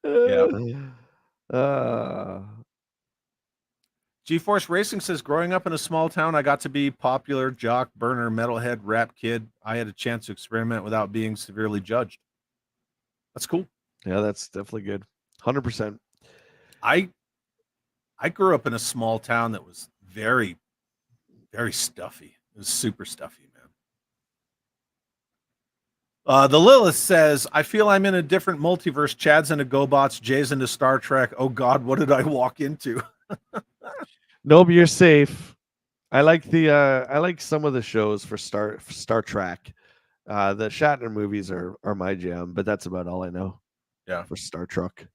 Yeah. GeForce Racing says, growing up in a small town, I got to be popular, jock, burner, metalhead, rap kid. I had a chance to experiment without being severely judged. That's cool. Yeah, that's definitely good. 100%. I grew up in a small town that was very, very stuffy. It was super stuffy, man. The Lilith says, I feel I'm in a different multiverse. Chad's into GoBots, Jay's into Star Trek. Oh God, what did I walk into? Nope, you're safe. I like some of the shows for Star Trek. The Shatner movies are my jam, but that's about all I know. Yeah. For Star Trek.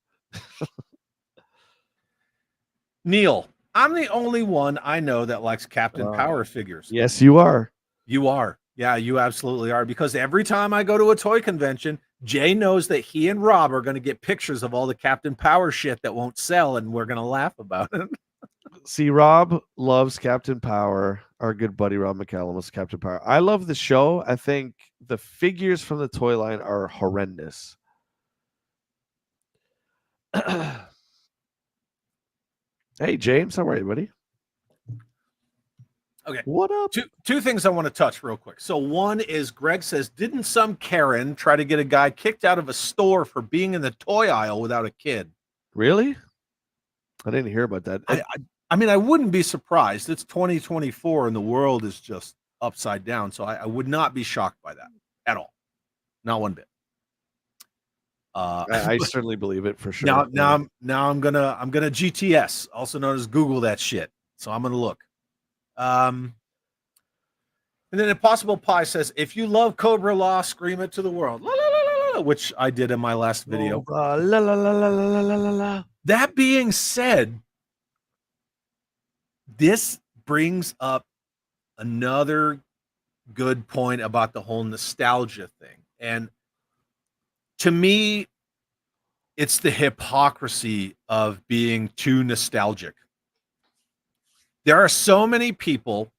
Neil, I'm the only one I know that likes Captain Power figures. Yes, you are. You are. Yeah, you absolutely are. Because every time I go to a toy convention, Jay knows that he and Rob are going to get pictures of all the Captain Power shit that won't sell, and we're going to laugh about it. See, Rob loves Captain Power. Our good buddy Rob McCallum was Captain Power. I love the show. I think the figures from the toy line are horrendous. Hey, James, how are you, buddy? Okay. What up? Two things I want to touch real quick. So one is Greg says, didn't some Karen try to get a guy kicked out of a store for being in the toy aisle without a kid? Really? I didn't hear about that. I mean, I wouldn't be surprised. It's 2024 and the world is just upside down. So I would not be shocked by that at all. Not one bit. I certainly believe it for sure. Now I'm gonna GTS, also known as Google that shit. So I'm gonna look. And then Impossible Pie says, if you love Cobra Law, scream it to the world. La, la, la, la, la, which I did in my last video. La, la, la, la, la, la, la, la. That being said, this brings up another good point about the whole nostalgia thing. And to me, it's the hypocrisy of being too nostalgic. There are so many people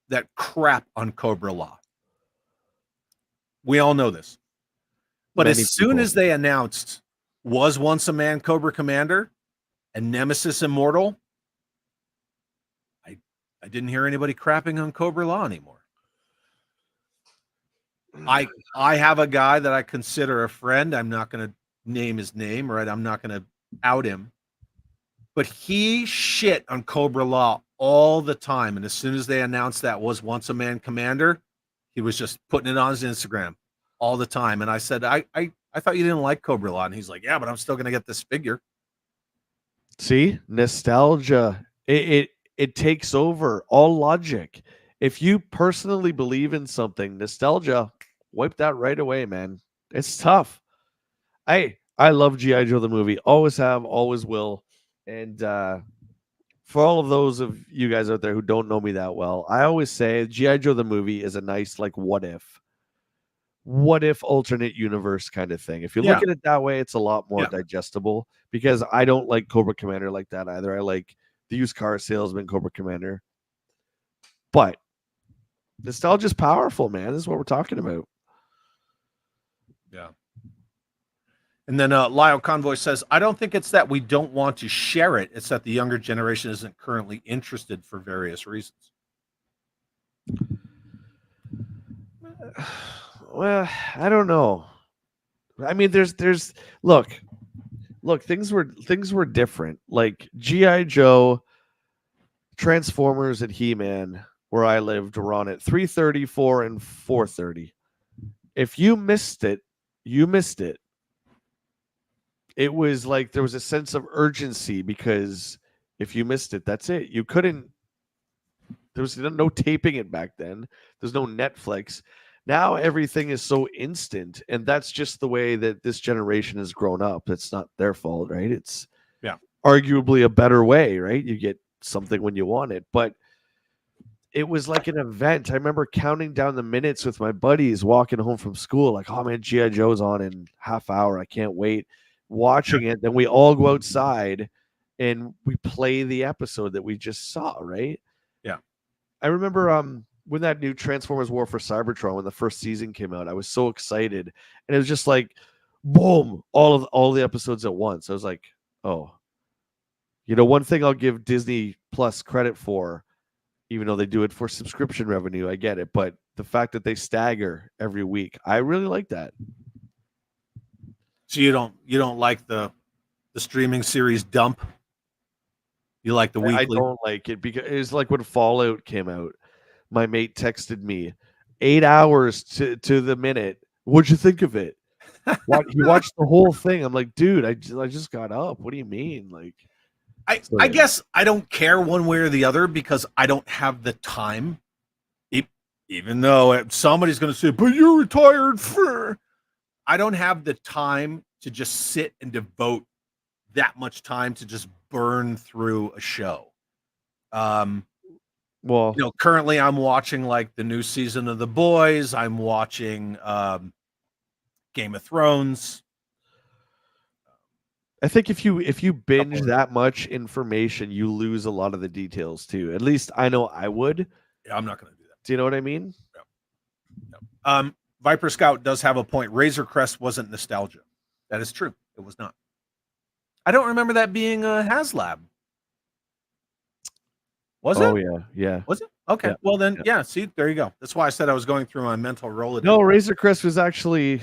that crap on Cobra Law. We all know this. But as soon as they announced Was Once a Man Cobra Commander and Nemesis Immortal, I didn't hear anybody crapping on Cobra Law anymore. I have a guy that I consider a friend. I'm not going to name his name, right? I'm not going to out him. But he shit on Cobra Law all the time. And as soon as they announced that Was Once a Man Commander, he was just putting it on his Instagram all the time. And I said, I thought you didn't like Cobra Law. And he's like, yeah, but I'm still going to get this figure. See, nostalgia. It takes over all logic. If you personally believe in something, nostalgia, wipe that right away, man. It's tough. I love G.I. Joe the movie. Always have, always will. And for all of those of you guys out there who don't know me that well, I always say G.I. Joe the movie is a nice, like, what if alternate universe kind of thing. If you look at it that way, it's a lot more digestible, because I don't like Cobra Commander like that either. I like the used car salesman Cobra Commander. But nostalgia is powerful, man. This is what we're talking about. Yeah. And then Lyle Convoy says, I don't think it's that we don't want to share it. It's that the younger generation isn't currently interested for various reasons. Well, I don't know. I mean, there's look, things were different. Like G.I. Joe, Transformers, and He-Man, where I lived, were on at 3:30, 4, and 4:30. If you missed it, you missed it. It was like there was a sense of urgency, because if you missed it, that's it. You couldn't. There was no taping it back then. There's no Netflix. Now everything is so instant, and that's just the way that this generation has grown up. It's not their fault, right? It's arguably a better way, right? You get something when you want it, but it was like an event. I remember counting down the minutes with my buddies walking home from school, like, oh man, G.I. Joe's on in half hour. I can't wait. Watching it. Then we all go outside and we play the episode that we just saw, right? Yeah. I remember when that new Transformers War for Cybertron, when the first season came out, I was so excited. And it was just like, boom, all the episodes at once. I was like, oh, one thing I'll give Disney Plus credit for, even though they do it for subscription revenue, I get it. But the fact that they stagger every week, I really like that. So you don't like the streaming series dump? You like the weekly? I don't like it, because it's like when Fallout came out. My mate texted me 8 hours to the minute. What'd you think of it? He watched the whole thing. I'm like, dude, I just got up. What do you mean? Like, I guess I don't care one way or the other, because I don't have the time. Even though somebody's going to say, but you're retired for. I don't have the time to just sit and devote that much time to just burn through a show. Well, currently I'm watching like the new season of The Boys. I'm watching Game of Thrones. I think if you binge that much information, you lose a lot of the details too. At least I know I would. Yeah, I'm not going to do that. Do you know what I mean? Yeah. Viper Scout does have a point. Razor Crest wasn't nostalgia. That is true. It was not. I don't remember that being a HasLab. Was it? Oh yeah. Was it? Okay. Yeah. Well then, see, there you go. That's why I said I was going through my mental Rolodex. No, Razor Crest was actually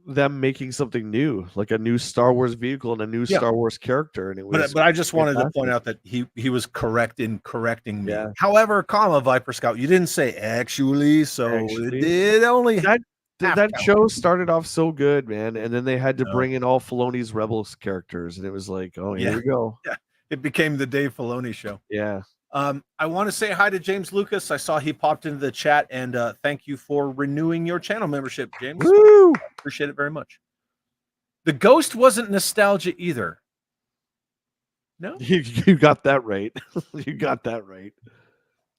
them making something new, like a new Star Wars vehicle and a new Star Wars character, and it was. But I just wanted to point out that he was correct in correcting me. Yeah. However, Viper Scout, you didn't say actually, so it only that that show started off so good, man, and then they had to No. bring in all Filoni's Rebels characters, and it was like, oh, here Yeah. we go. Yeah, it became the Dave Filoni show. Yeah. I want to say hi to James Lucas. I saw he popped into the chat, and thank you for renewing your channel membership, James. Woo! Appreciate it very much. The Ghost wasn't nostalgia either. No, You got that right. You got that right.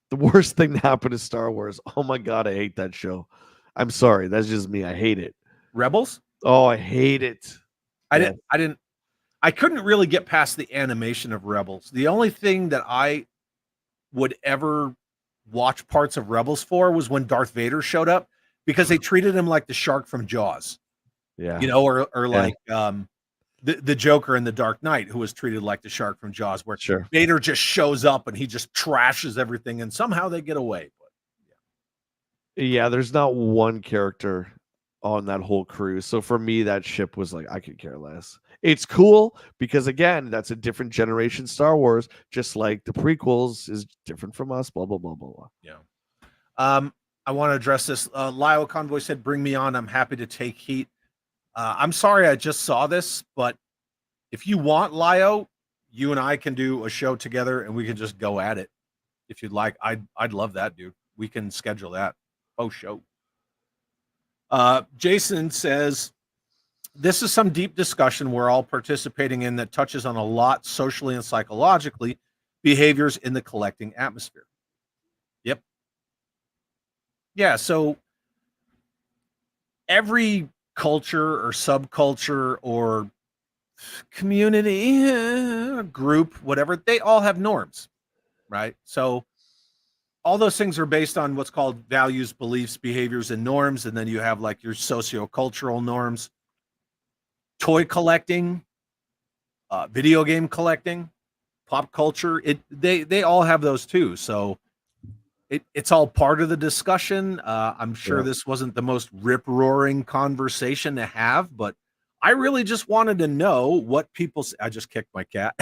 The worst thing to happen to Star Wars. Oh my god, I hate that show. I'm sorry, that's just me. I hate it. Rebels. Oh, I hate it. I couldn't really get past the animation of Rebels. The only thing that I would ever watch parts of Rebels for was when Darth Vader showed up, because they treated him like the shark from Jaws. Yeah. You know, or like the Joker in The Dark Knight, who was treated like the shark from Jaws, where Sure. Vader just shows up and he just trashes everything, and somehow they get away. But Yeah, there's not one character on that whole crew. So for me, that ship was like, I could care less. It's cool because, again, that's a different generation Star Wars, just like the prequels is different from us, blah, blah, blah, blah, blah. Yeah. I want to address this. Lyle Convoy said, bring me on. I'm happy to take heat. I'm sorry I just saw this, but if you want, Lio, you and I can do a show together and we can just go at it. If you'd like, I'd love that, dude. We can schedule that. Oh, show. Jason says, this is some deep discussion we're all participating in that touches on a lot socially and psychologically behaviors in the collecting atmosphere. Yep. Yeah, so every culture or subculture or community group, whatever, they all have norms, right? So all those things are based on what's called values, beliefs, behaviors, and norms. And then you have like your socio-cultural norms, toy collecting, video game collecting, pop culture. They all have those too. So it's all part of the discussion. I'm sure this wasn't the most rip-roaring conversation to have, but I really just wanted to know what people say. I just kicked my cat.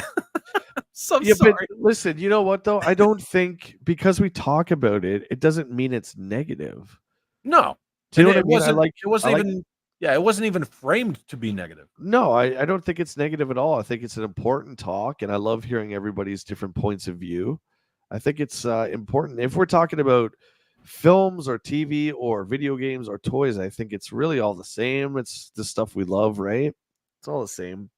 So sorry. But listen, you know what though? I don't think because we talk about it, it doesn't mean it's negative. No. Do you know it what I mean? It wasn't even framed to be negative. No, I don't think it's negative at all. I think it's an important talk, and I love hearing everybody's different points of view. I think it's important. If we're talking about films or TV or video games or toys, I think it's really all the same. It's the stuff we love, right? It's all the same.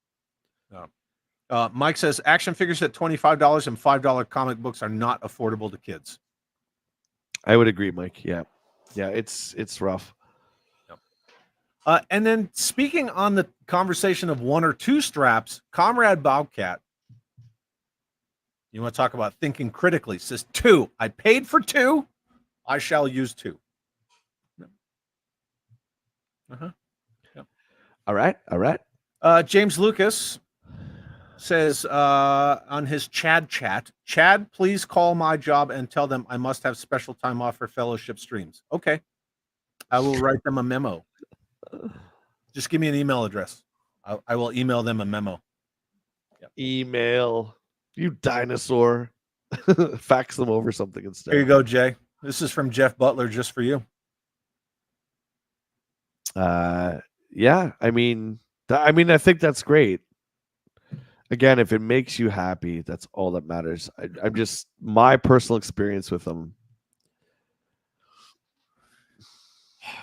Mike says action figures at $25 and $5 comic books are not affordable to kids. I would agree, Mike. Yeah, it's rough. And then speaking on the conversation of one or two straps, Comrade Bobcat, you want to talk about thinking critically, says 2. I paid for 2. I shall use 2. All right. James Lucas says on his Chad chat, Chad, please call my job and tell them I must have special time off for fellowship streams. Okay. I will write them a memo. Just give me an email address. I will email them a memo. Yep. Email. You dinosaur. Fax them over something instead. Here you go, Jay. This is from Jeff Butler just for you. Yeah, I mean, I think that's great. Again, if it makes you happy, that's all that matters. I'm just my personal experience with them.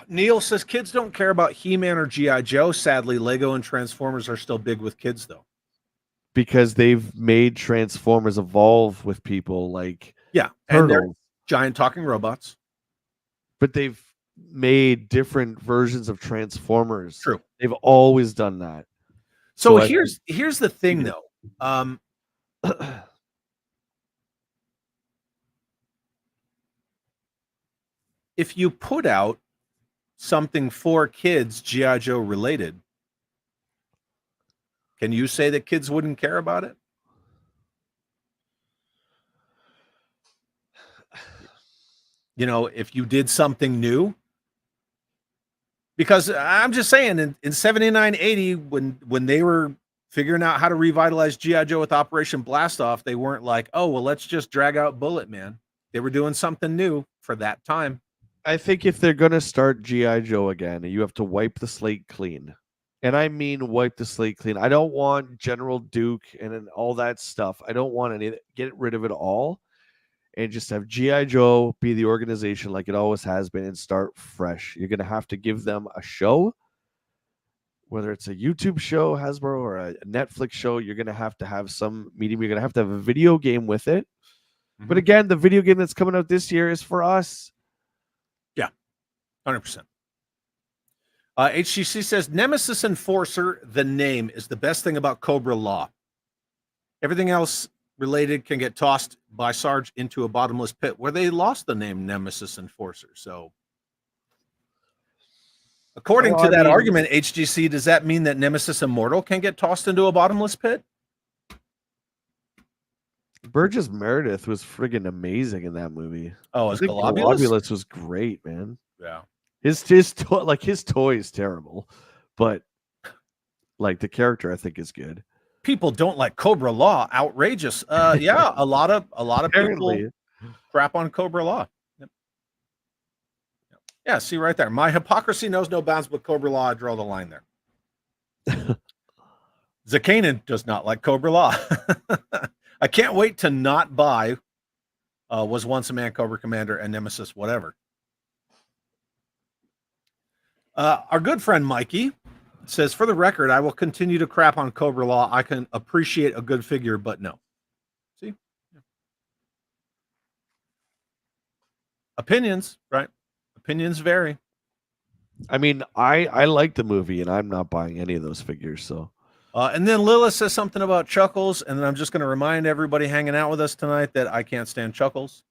Neil says kids don't care about He-Man or G.I. Joe. Sadly, Lego and Transformers are still big with kids, though. Because they've made Transformers evolve with people like and they're giant talking robots. But they've made different versions of Transformers. True. They've always done that. So here's the thing, though. If you put out something for kids, G.I. Joe related, can you say that kids wouldn't care about it? You know, if you did something new, because I'm just saying in 79, 80, when they were figuring out how to revitalize G.I. Joe with Operation Blastoff, they weren't like, oh, well, let's just drag out Bullet Man. They were doing something new for that time. I think if they're gonna start GI Joe again, you have to wipe the slate clean. And I mean wipe the slate clean. I don't want General Duke and then all that stuff. I don't want any. Get rid of it all, and just have GI Joe be the organization like it always has been, and start fresh. You're gonna have to give them a show, whether it's a YouTube show, Hasbro, or a Netflix show. You're gonna have some medium. You're gonna have to have a video game with it. But again, the video game that's coming out this year is for us. Yeah, 100%. HGC says Nemesis Enforcer, the name, is the best thing about Cobra Law. Everything else related can get tossed by Sarge into a bottomless pit where they lost the name Nemesis Enforcer. So, according to that argument, HGC, does that mean that Nemesis Immortal can get tossed into a bottomless pit? Burgess Meredith was friggin' amazing in that movie. Oh, as Globulus? Globulus was great, man. Yeah. His toy is terrible, but like the character I think is good. People don't like Cobra Law. Outrageous. Yeah, a lot of Apparently. people crap on Cobra Law. Yep. Yeah, see right there. My hypocrisy knows no bounds, but Cobra Law, I draw the line there. Zakanan does not like Cobra Law. I can't wait to not buy Was Once a Man, Cobra Commander, and Nemesis, whatever. Our good friend Mikey says, for the record, I will continue to crap on Cobra Law. I can appreciate a good figure, but no. See? Opinions, right? Opinions vary. I mean, I like the movie, and I'm not buying any of those figures, so. And then Lilith says something about Chuckles, and then I'm just going to remind everybody hanging out with us tonight that I can't stand Chuckles.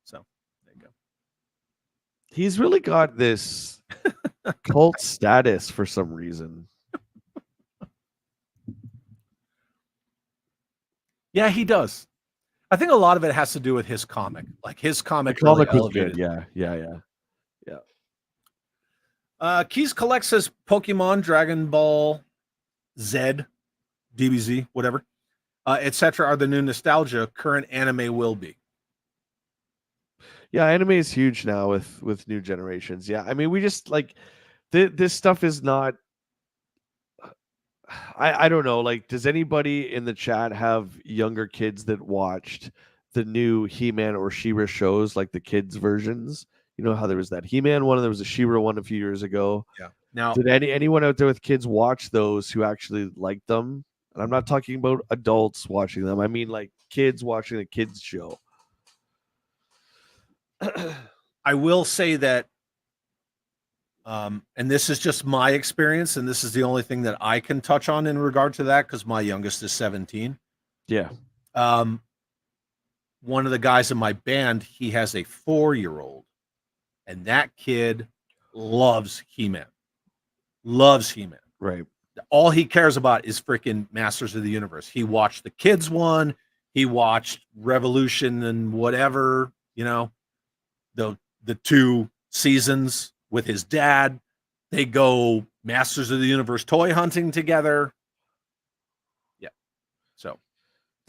So, there you go. He's really got this cult status for some reason. Yeah, he does. I think a lot of it has to do with his comic. Like his comic, The comic really was good. elevated. Yeah. Keys Collect says Pokemon, Dragon Ball Z, DBZ, whatever, etc. are the new nostalgia. Current anime will be. Yeah, anime is huge now with new generations. Yeah, I mean, we just like this stuff is not. I don't know. Like, does anybody in the chat have younger kids that watched the new He-Man or She-Ra shows, like the kids versions? You know how there was that He-Man one and there was a She-Ra one a few years ago. Yeah. Now, did anyone out there with kids watch those who actually liked them? And I'm not talking about adults watching them. I mean like kids watching the kids show. I will say that, and this is just my experience, and this is the only thing that I can touch on in regard to that because my youngest is 17. Yeah. One of the guys in my band, he has a 4-year-old, and that kid loves He-Man. Loves He-Man. Right. All he cares about is freaking Masters of the Universe. He watched the kids one. He watched Revolution and whatever, you know, the 2 seasons with his dad. They go Masters of the Universe toy hunting together. Yeah. So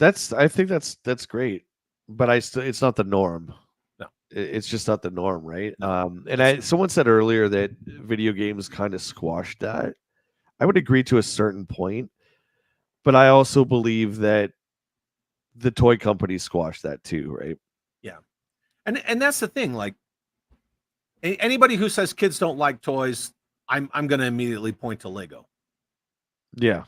I think that's great, but it's not the norm. No. It's just not the norm, right? And someone said earlier that video games kind of squashed that. I would agree to a certain point, but I also believe that the toy companies squashed that too, right? Yeah. And that's the thing, like anybody who says kids don't like toys, I'm going to immediately point to Lego. Yeah.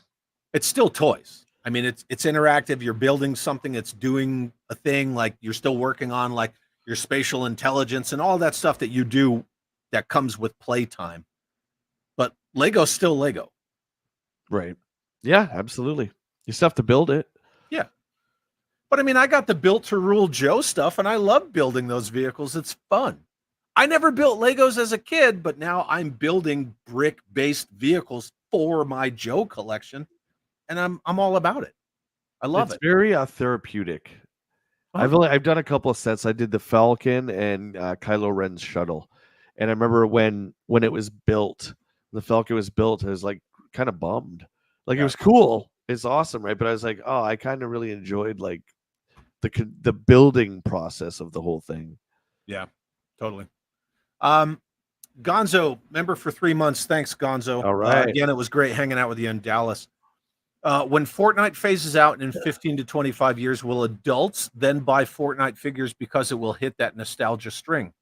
It's still toys. I mean, it's interactive. You're building something, it's doing a thing, like you're still working on like your spatial intelligence and all that stuff that you do that comes with playtime. But Lego's still Lego. Right. Yeah, absolutely. You still have to build it. Yeah. But I mean, I got the Built to Rule Joe stuff, and I love building those vehicles. It's fun. I never built Legos as a kid, but now I'm building brick-based vehicles for my Joe collection, and I'm all about it. I love it. It's very therapeutic. I've done a couple of sets. I did the Falcon and Kylo Ren's shuttle, and I remember when it was built, the Falcon was built. I was like kind of bummed. Like, it was cool. It's awesome, right? But I was like, oh, I kind of really enjoyed like the building process of the whole thing. Yeah, totally. Gonzo, member for 3 months. Thanks, Gonzo. All right. Again, it was great hanging out with you in Dallas. When Fortnite phases out in 15 to 25 years, will adults then buy Fortnite figures because it will hit that nostalgia string?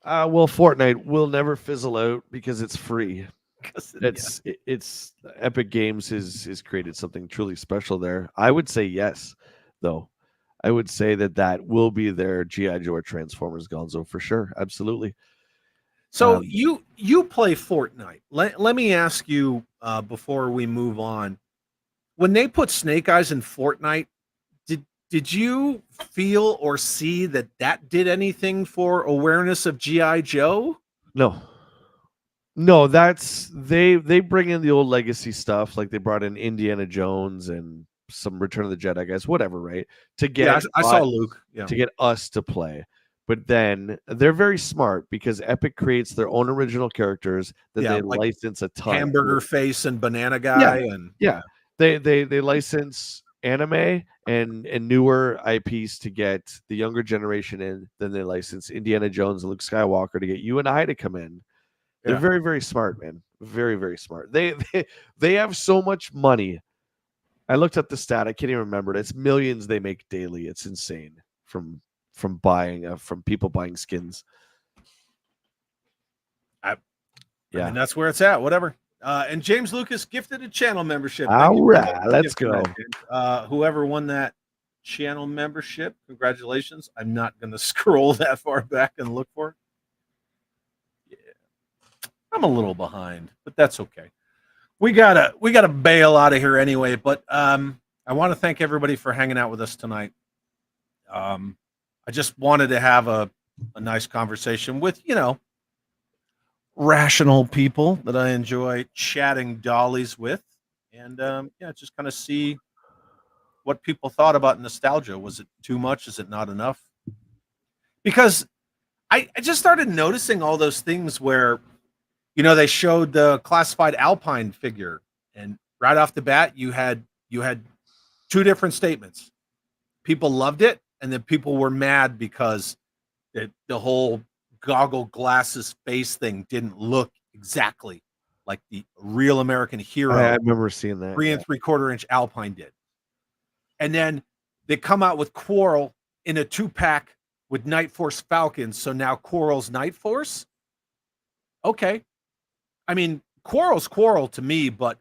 Well, Fortnite will never fizzle out because it's free. It's Epic Games has created something truly special there. I would say yes, though. I would say that will be their G.I. Joe or Transformers, Gonzo, for sure. Absolutely. So you play Fortnite. Let me ask you before we move on. When they put Snake Eyes in Fortnite, did you feel or see that did anything for awareness of G.I. Joe? No, that's they bring in the old legacy stuff, like they brought in Indiana Jones and some Return of the Jedi guys, whatever, right? To get I saw Luke. Yeah. To get us to play. But then they're very smart because Epic creates their own original characters that they like license a ton. Hamburger Face and Banana Guy They license anime and newer IPs to get the younger generation in. Then they license Indiana Jones and Luke Skywalker to get you and I to come in. They're very, very smart, man. Very, very smart. They have so much money. I looked up the stat. I can't even remember it. It's millions they make daily. It's insane from buying from people buying skins. I mean, that's where it's at. Whatever. And James Lucas gifted a channel membership. All right, let's go. Whoever won that channel membership, congratulations. I'm not going to scroll that far back and look for it. I'm a little behind, but that's okay. We gotta bail out of here anyway. But I want to thank everybody for hanging out with us tonight. I just wanted to have a nice conversation with rational people that I enjoy chatting dollies with, and just kind of see what people thought about nostalgia. Was it too much? Is it not enough? Because I just started noticing all those things where. They showed the classified Alpine figure, and right off the bat, you had two different statements. People loved it, and then people were mad because the whole goggle glasses face thing didn't look exactly like the real American hero. I remember seeing that 3 3/4-inch Alpine did. And then they come out with Quarrel in a 2-pack with Night Force Falcons. So now Quarrel's Night Force. Okay. I mean, Quarrel's Quarrel to me, but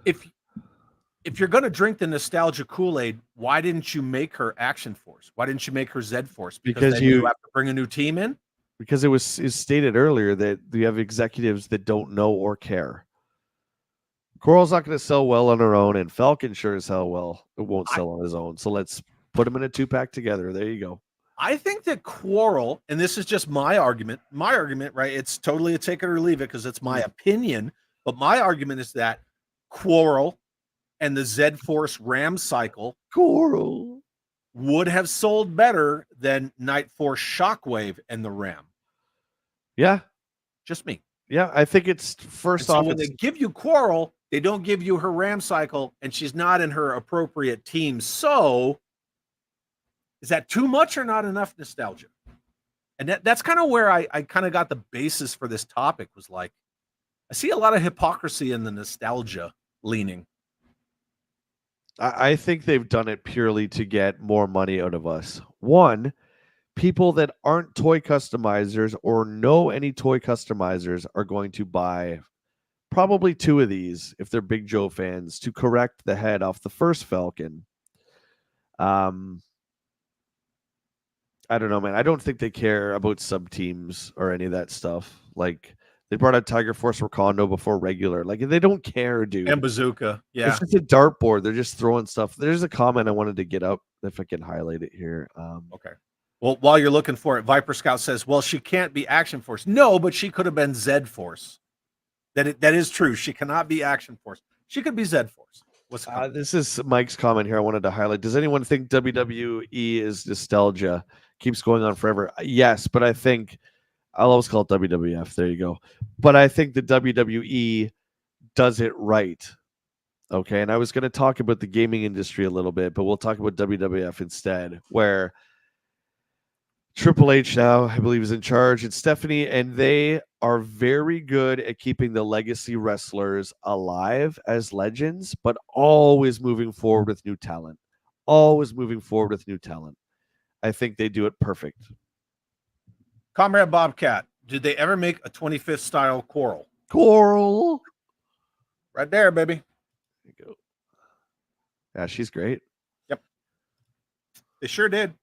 if you're going to drink the nostalgia Kool-Aid, why didn't you make her Action Force? Why didn't you make her Zed Force? Because then you have to bring a new team in? Because it was stated earlier that you have executives that don't know or care. Quarrel's not going to sell well on her own, and Falcon sure as hell it won't sell on his own. So let's put them in a 2-pack together. There you go. I think that Quarrel, and this is just my argument, right? It's totally a take it or leave it because it's my opinion. But my argument is that Quarrel and the Zed Force Ram cycle Quarrel would have sold better than Night Force Shockwave and the Ram. Yeah. Just me. Yeah, I think it's first off. When they give you Quarrel, they don't give you her Ram cycle, and she's not in her appropriate team. So is that too much or not enough nostalgia? And that's kind of where I kind of got the basis for this topic, was like, I see a lot of hypocrisy in the nostalgia leaning. I think they've done it purely to get more money out of us. One, people that aren't toy customizers or know any toy customizers are going to buy probably 2 of these if they're Big Joe fans to correct the head off the first Falcon. I don't know, man. I don't think they care about sub teams or any of that stuff. Like, they brought out Tiger Force Wakanda before regular. Like, they don't care, dude. And Bazooka. Yeah. It's just a dartboard. They're just throwing stuff. There's a comment I wanted to get up if I can highlight it here. Okay. Well, while you're looking for it, Viper Scout says, well, she can't be Action Force. No, but she could have been Zed Force. That is true. She cannot be Action Force. She could be Zed Force. This is Mike's comment here I wanted to highlight. Does anyone think WWE is nostalgia? Keeps going on forever? Yes, but I think I'll always call it WWF. There you go. But I think the WWE does it right. Okay, and I was going to talk about the gaming industry a little bit, but we'll talk about WWF instead, where Triple H now, I believe, is in charge. It's Stephanie, and they are very good at keeping the legacy wrestlers alive as legends, but always moving forward with new talent. Always moving forward with new talent. I think they do it perfect. Comrade Bobcat, did they ever make a 25th style Coral? Coral. Right there, baby. There you go. Yeah, she's great. Yep. They sure did.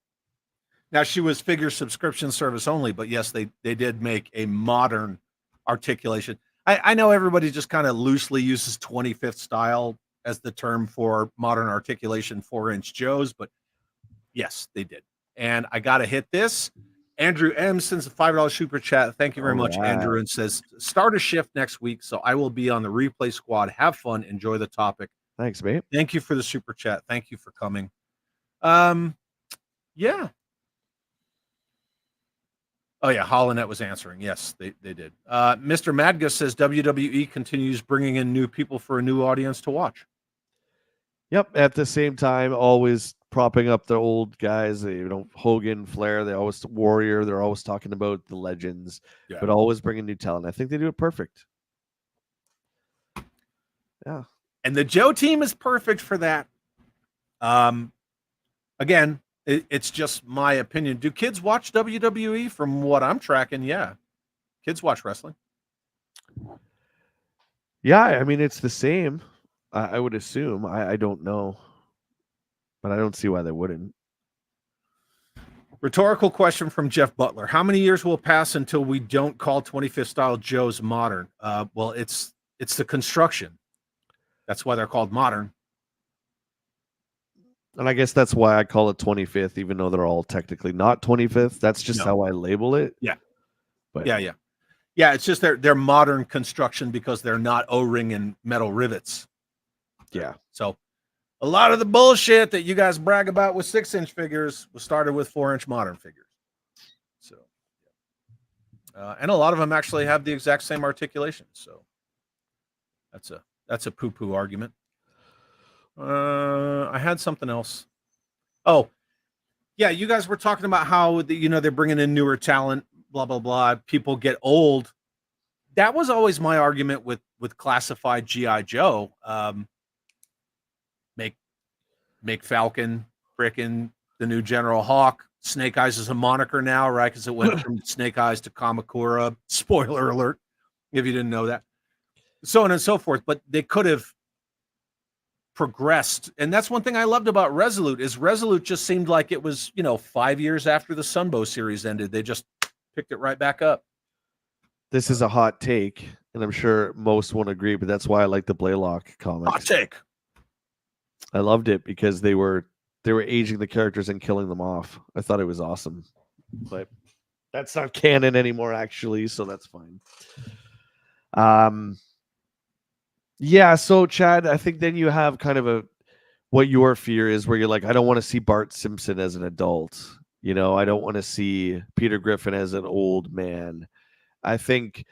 Now, she was figure subscription service only, but yes, they did make a modern articulation. I know everybody just kind of loosely uses 25th style as the term for modern articulation 4-inch Joes, but yes, they did. And I got to hit this. Andrew M. sends a $5 super chat. Thank you very much, Andrew, and says, start a shift next week, so I will be on the replay squad. Have fun. Enjoy the topic. Thanks, mate. Thank you for the super chat. Thank you for coming. Yeah. Oh, yeah, Hollandette was answering. Yes, they did. Mr. Madgus says WWE continues bringing in new people for a new audience to watch. Yep, at the same time, always propping up the old guys. Hogan, Flair, they always Warrior. They're always talking about the legends, but always bringing new talent. I think they do it perfect. Yeah, and the Joe team is perfect for that. Again, it's just my opinion. Do kids watch WWE? From what I'm tracking, yeah, kids watch wrestling. Yeah, I mean it's the same. I would assume. I don't know, but I don't see why they wouldn't. Rhetorical question from Jeff Butler: how many years will pass until we don't call 25th style Joes modern? Well, it's the construction. That's why they're called modern. And I guess that's why I call it 25th, even though they're all technically not 25th. That's just how I label it. Yeah. But yeah. It's just they're modern construction because they're not O-ring and metal rivets. Yeah. So a lot of the bullshit that you guys brag about with 6-inch figures was started with 4-inch modern figures. So, and a lot of them actually have the exact same articulation. So that's a poo-poo argument. I had something else. Oh, yeah, you guys were talking about how they're bringing in newer talent, blah blah blah. People get old. That was always my argument with classified GI Joe. Make Falcon frickin' the new General Hawk. Snake Eyes is a moniker now, right? Because it went from Snake Eyes to Kamakura. Spoiler alert, if you didn't know that. So on and so forth. But they could have progressed, and that's one thing I loved about Resolute is Resolute just seemed like it was 5 years after the Sunbow series ended. They just picked it right back up. This is a hot take, and I'm sure most won't agree, but that's why I like the Blaylock comics. Hot take. I loved it because they were aging the characters and killing them off. I thought it was awesome, but that's not canon anymore, actually, so that's fine. Yeah, so Chad, I think then you have kind of what your fear is, where you're like, I don't want to see Bart Simpson as an adult. I don't want to see Peter Griffin as an old man. I think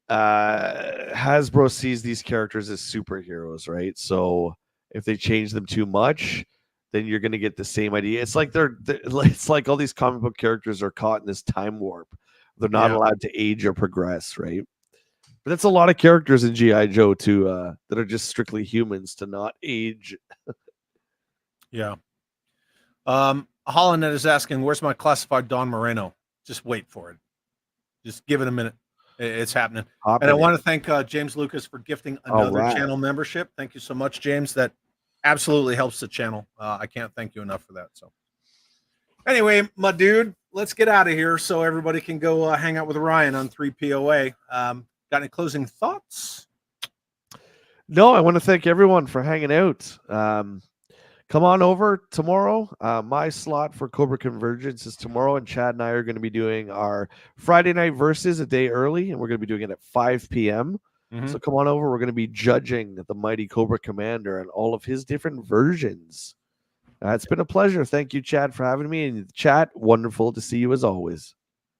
Hasbro sees these characters as superheroes, right? So if they change them too much, then you're going to get the same idea. It's like it's like all these comic book characters are caught in this time warp. They're not allowed to age or progress, right? But that's a lot of characters in G.I. Joe too that are just strictly humans to not age. Yeah. Hollandette is asking, where's my classified Don Moreno? Just wait for it. Just give it a minute. It's happening. And I want to thank James Lucas for gifting another channel membership. Thank you so much, James. That absolutely helps the channel. I can't thank you enough for that. So anyway, my dude, let's get out of here so everybody can go hang out with Ryan on 3POA. Got any closing thoughts? No, I want to thank everyone for hanging out. Come on over tomorrow. My slot for Cobra Convergence is tomorrow, and Chad and I are going to be doing our Friday night versus a day early, and we're going to be doing it at 5 p.m. Mm-hmm. So come on over. We're going to be judging the mighty Cobra Commander and all of his different versions. It's been a pleasure. Thank you, Chad, for having me. And chat, wonderful to see you as always.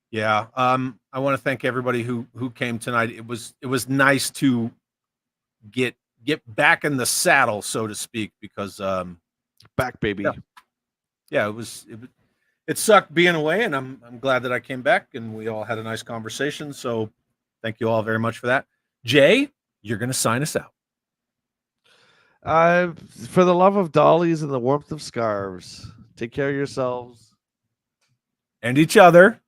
Yeah. I want to thank everybody who came tonight. It was nice to get back in the saddle, so to speak, because back, baby. Yeah, it sucked being away, and I'm glad that I came back and we all had a nice conversation. So thank you all very much for that. Jay, you're going to sign us out. For the love of dollies and the warmth of scarves, take care of yourselves. And each other.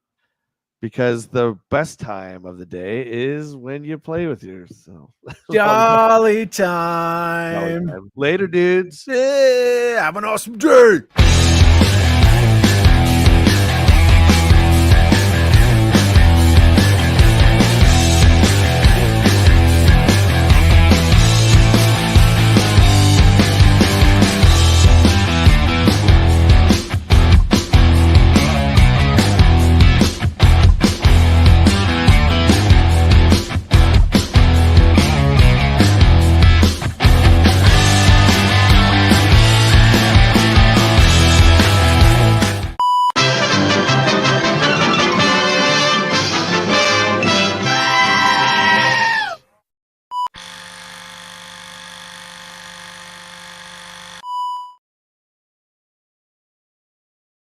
Because the best time of the day is when you play with yourself. Jolly time. Later, dudes. Yeah, have an awesome day.